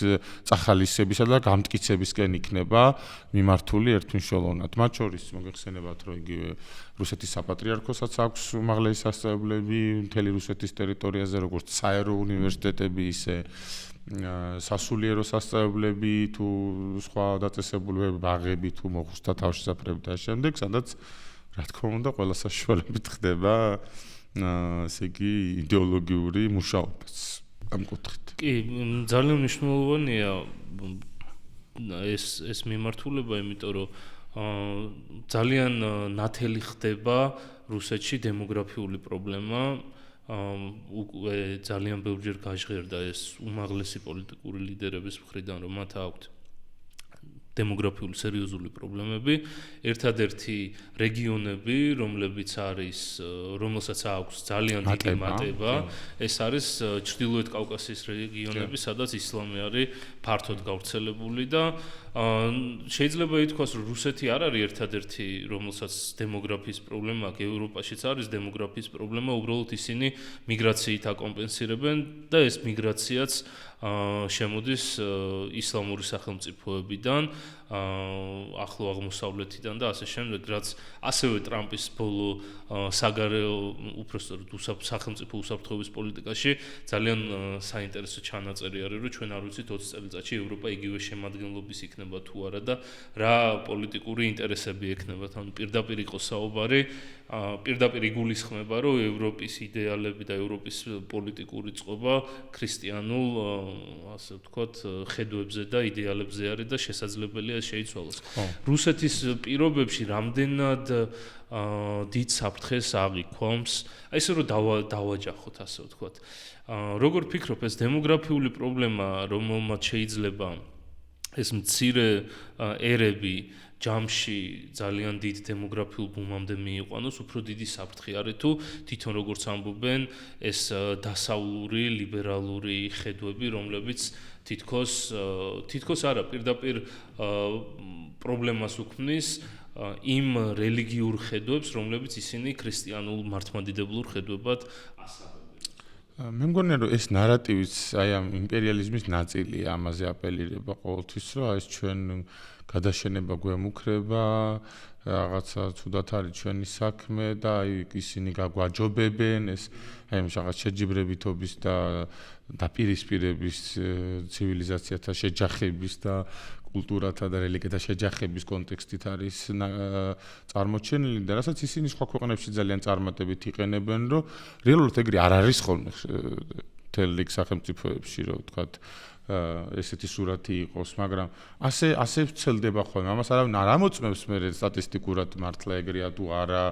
წახალისებისა და გამტკიცებისკენ იქნება მიმართული ერთმნიშვნელოვნად. მათ შორის მოგეხსენებათ რომ იგივე რუსეთის საპატრიარქოსაც აქვს უმაღლესი სასწავლებლები მთელი რუსეთის ტერიტორიაზე როგორც საერო უნივერსიტეტები ისე სასულიერო სასწავლებლები თუ სხვა დაწესებულებები ბაღები თუ მოხუცთა თავშესაფრები და შემდეგ სადაც რა თქმა უნდა ყველა საშუალებით ხდება ესე იგი იდეოლოგიური მუშაობაც ამ კუთხით. კი, ძალიან მნიშვნელოვანია ეს მიმართულება, იმიტომ რომ ძალიან ნათელი ხდება რუსეთში დემოგრაფიული პრობლემა. უკვე ძალიან ბევრჯერ გაჟღერდა ეს უმაღლესი პოლიტიკური ლიდერების მხრიდან, რომ მათ აქვთ დემოგრაფიული სერიოზული პრობლემები. ერთადერთი რეგიონები, რომელსაც აქვს ძალიან დიდი მატება, ეს არის ჩრდილოეთ კავკასიის რეგიონები, სადაც ისლამი არის ფართოდ გავრცელებული და შეიძლება ითქვას, რომ რუსეთი არ არის ერთადერთი, რომელსაც დემოგრაფიის პრობლემა აქვს, ევროპაშიც არის დემოგრაფიის პრობლემა, უბრალოდ ისინი მიგრაციით აკომპენსირებენ და ეს მიგრაციაც შემოდის ისლამური სახელმწიფოებიდან, ახლო აღმოსავლეთიდან და ასე შემდეგ, რაც ასევე ტრამპის ბოლო საგარეო უпростоროდ სახელმწიფო უსაფრთხოების პოლიტიკაში ძალიან საინტერესო ჩანაწერი არის, რომ ჩვენ არ ვიცით 20 წელიწადში ევროპა იგივე შემადგენლობის იქნება თუ არა და რა პოლიტიკური ინტერესები ექნება, თან პირდაპირ იყო საუბარი, პირდაპირ იგულისხმება, რომ ევროპის იდეალები და ევროპის პოლიტიკური წყობა ქრისტიანულ ასე ვთქვათ, ხედვებზე და იდეალებზე არის და შესაძლებელია შეიცვალოს. რუსეთის პირობებში რამდენად დიდ საფრთხეს აღიქვამს, აი ესე რომ დავაჯახოთ, ასე ვთქვათ. როგორ ფიქრობ, ეს დემოგრაფიული პრობლემა, რომელმაც შეიძლება ეს მცირე ერები ჯამში ძალიან დიდ დემოგრაფიულ ბუმამდე მიიყვანოს, უფრო დიდი საფრთხე არის თუ თვითონ როგორც ამბობენ, ეს დასავლური ლიბერალური ხედვები, რომლებიც თითქოს არა პირდაპირ პრობლემას უქმნის იმ რელიგიურ ხედვებს, რომლებიც ისინი ქრისტიანულ მართლმადიდებლურ ხედვებად ასახავენ. მე მგონია, რომ ეს ნარატივიც აი ამ იმპერიალიზმის ნაწილია, ამაზე აპელირება ყოველთვის, რომ ეს ჩვენ გადაშენება გვემუქრება, რაღაცა ცუდად არის ჩვენი საქმე და აი ისინი გაგვაჯობებენ, ეს აი რაღაც შეჯიბრებითობის და დაპირისპირების ცივილიზაციათა შეჯახების და კულტურათა და რელიგიათა შეჯახების კონტექსტით არის წარმოჩენილი და რასაც ისინი სხვა ქვეყნებში ძალიან წარმატებით იყენებენ, რომ რეალურად ეგრე არ არის ხოლმე თელ რიგ სახელმწიფოებში, რომ ვთქვათ ესეთი სურათი იყოს, მაგრამ ასე ვცელდება ხოლმე. ამას არავინ არ ამოწმებს მე სტატისტიკურად მართლა ეგრეა თუ არა,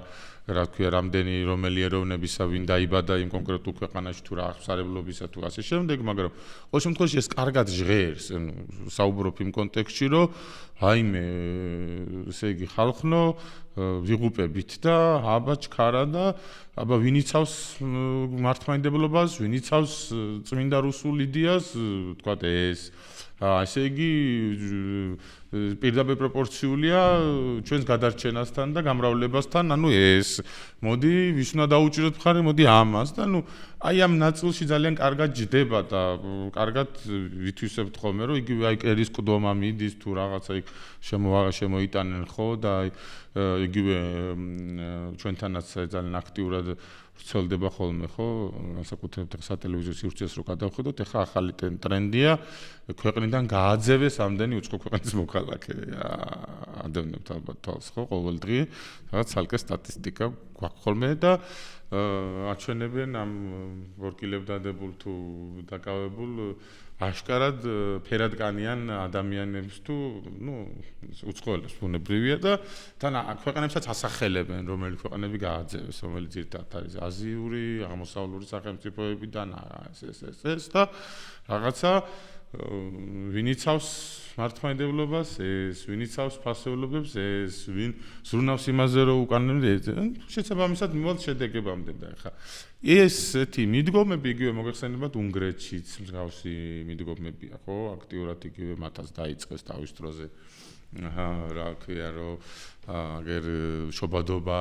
რა ქვია, რამდენი რომელი ეროვნებისა ვინ დაიბადა იმ კონკრეტულ ქვეყანაში თუ რა აღსარებლობისა თუ ასე შემდეგ, მაგრამ ყოველ შემთხვევაში ეს კარგად ჟღერს, ანუ საუბრობ იმ კონტექსტში, რომ აიმე ესე იგი ხალხნო ვიღუპებით და აბა ჩქარა და აბა ვინ იცავს მართლმადიდებლობას, ვინ იცავს წმინდა რუსულ იდეას, ვთქვათ ეს ასე იგი პირდაპირ პროპორციულია ჩვენს გადარჩენასთან და გამრავლებასთან, ანუ ეს მოდი ვის უნდა დაუჭიროთ მხარი, მოდი ამას და ნუ აი ამ ნაწილში ძალიან კარგად ჯდება და კარგად ვითვისებთ ხოლმე, რომ იგივე აი კერის ყდომა მიდის თუ რაღაცა იქ შემოიტანენ ხო და აი იგივე ჩვენთანაც ძალიან აქტიურად ვრცელდება ხოლმე ხო, განსაკუთრებით სატელევიზიო სივრცეს რო გადავხედოთ, ეხლა ახალი ტრენდია ქვეყნიდან გააძევეს ამდენი უცხო ქვეყნის მოქალაქე ადევნებთ ალბათ თვალს ხო ყოველდღე, რაღაც ცალკე სტატისტიკა გვაქვს ხოლმე და აჩვენებენ ამ ვორკილებ დადებულ თუ დაკავებულ აშკარად ფერადკანიან ადამიანებს თუ ნუ უცხოელებს ბუნებრივია და თან ქვეყნებსაც ასახელებენ, რომელი ქვეყნები გააძევეს, რომელიც ერთად არის აზიური, აღმოსავლური სახელმწიფოებიდან ეს და რაღაცა ვინ იცავს მართლმადიდებლობას, ეს ვინ იცავს ფასეულობებს, ეს ვინ ზრუნავს იმაზე, რომ უკანონო შესაბამისად მივალ შედეგებამდე და ხა ესეთი მიდგომები იგივე მოგეხსენებათ უნგრეთშიც მსგავსი მიდგომებია, ხო, აქტიურად იგივე მათაც დაიწყეს თავის დროზე. რა ქვია, რომ აგერ შობადობა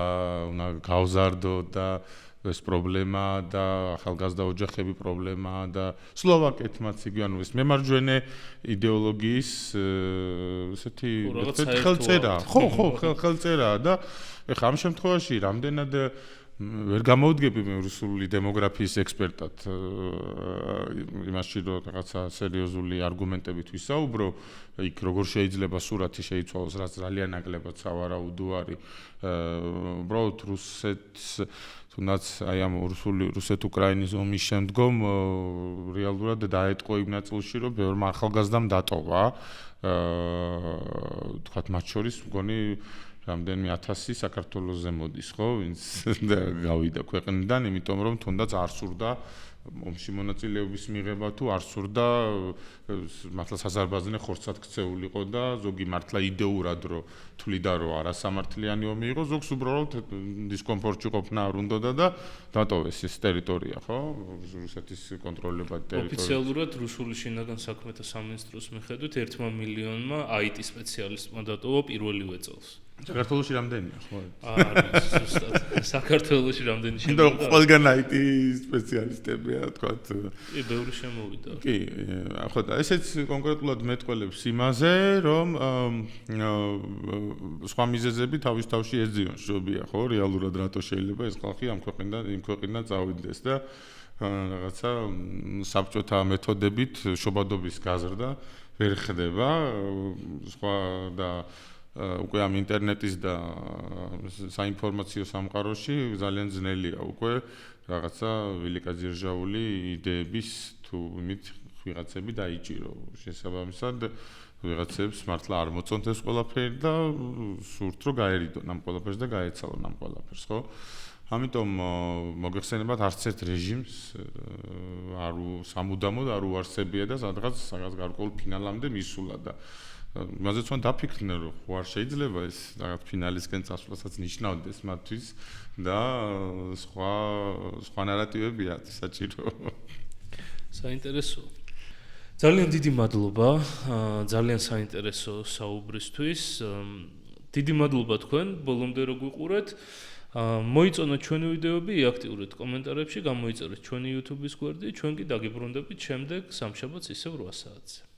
უნდა გავზარდო და ეს პრობლემა და ახალგაზრდა ოჯახები პრობლემა და სლოვაკეთმაც იგივე, ანუ ეს მემარჯვენე იდეოლოგიის ესეთი ხელწერა, ხო, ხელწერა და ეხლა ამ შემთხვევაში რამდენად ვერ გამოვდგები მე რუსული დემოგრაფიის ექსპერტად იმაში, რომ რაღაცა სერიოზული არგუმენტებით ვისაუბრო, იქ როგორ შეიძლება სურათი შეიცვალოს, რაც ძალიან ნაკლებად სავარაუდო არის. უბრალოდ რუსეთს თუნდაც აი ამ რუსეთ-უკრაინის ომის შემდგომ რეალურად დაეტყო იმ ნაწილში, რომ ბევრმა ახალგაზრდამ დატოვა, თქვათ მათ შორის მგონი რამდენიმე 1000 საქართველოსზე მოდის, ხო, ვინც გავიდა ქვეყნიდან, იმიტომ რომ თუნდაც არ სურდა ომში მონაწილეობის მიღება თუ არ სურდა მართლა საზარბაზნე ხორცად ქცეულიყო და ზოგი მართლა იდეურად რო თვლიდა რომ არასამართლიანი ომი იყო ზოგს უბრალოდ დისკომფორტში ყოფნა არ უნდოდა და დატოვეს ეს ტერიტორია ხო რუსეთის კონტროლებად ტერიტორია ოფიციალურად რუსული შინაგან საქმეთა სამინისტროს მიხედვით 1 მილიონმა IT სპეციალისტმა დატოვა პირველივე წელს საქართველოში რამდენია ხო? არის ზუსტად. საქართველოში რამდენი და ყველგან IT სპეციალისტებია, თქვათ. კი, ბევრი შემოვიდა. კი, ხო და ესეც კონკრეტულად მეტყველებს იმაზე, რომ სხვა მიზეზები თავის თავში ეძიონ შობია, ხო? რეალურად რატო შეიძლება ეს ხალხი ამ ქვეყნიდან იმ ქვეყნიდან წავიდეს და რაღაცა საბჭოთა მეთოდებით შობადობის გაზრდა ვერ ხდება, სხვა და უკვე ამ ინტერნეტის და საინფორმაციო სამყაროში ძალიან ძნელია უკვე რაღაცა ველიკაძირჟაული იდეების თუ იმით ვიღაცები დაიჭირო შესაბამისად ვიღაცებს მართლა არ მოწონთ ეს ყველაფერი და სურთ რომ გაერიდონ ამ ყველაფერს და გაეცალონ ამ ყველაფერს ხო ამიტომ მოგეხსენებათ არც ერთ რეჟიმს არ სამუდამოდ არ უარსებია და სადღაც გარკვეულ ფინალამდე მისულა და მაზე თქვენ დაფიქრდნენ რომ ხო არ შეიძლება ეს რაღაც ფინალისკენ წასვლასაც ნიშნავდეს მათთვის და სხვა ნარატივებია საჭირო. საინტერესო. ძალიან დიდი მადლობა ძალიან საინტერესო საუბრისთვის. დიდი მადლობა თქვენ ბოლომდე რო გვიყურეთ. მოიწონოთ ჩვენი ვიდეოები, აქტიურეთ კომენტარებში, გამოიწერეთ ჩვენი YouTube-ის გვერდი, ჩვენ კი დაგიბრუნდებით შემდეგ სამშაბათს ისევ 8 საათზე.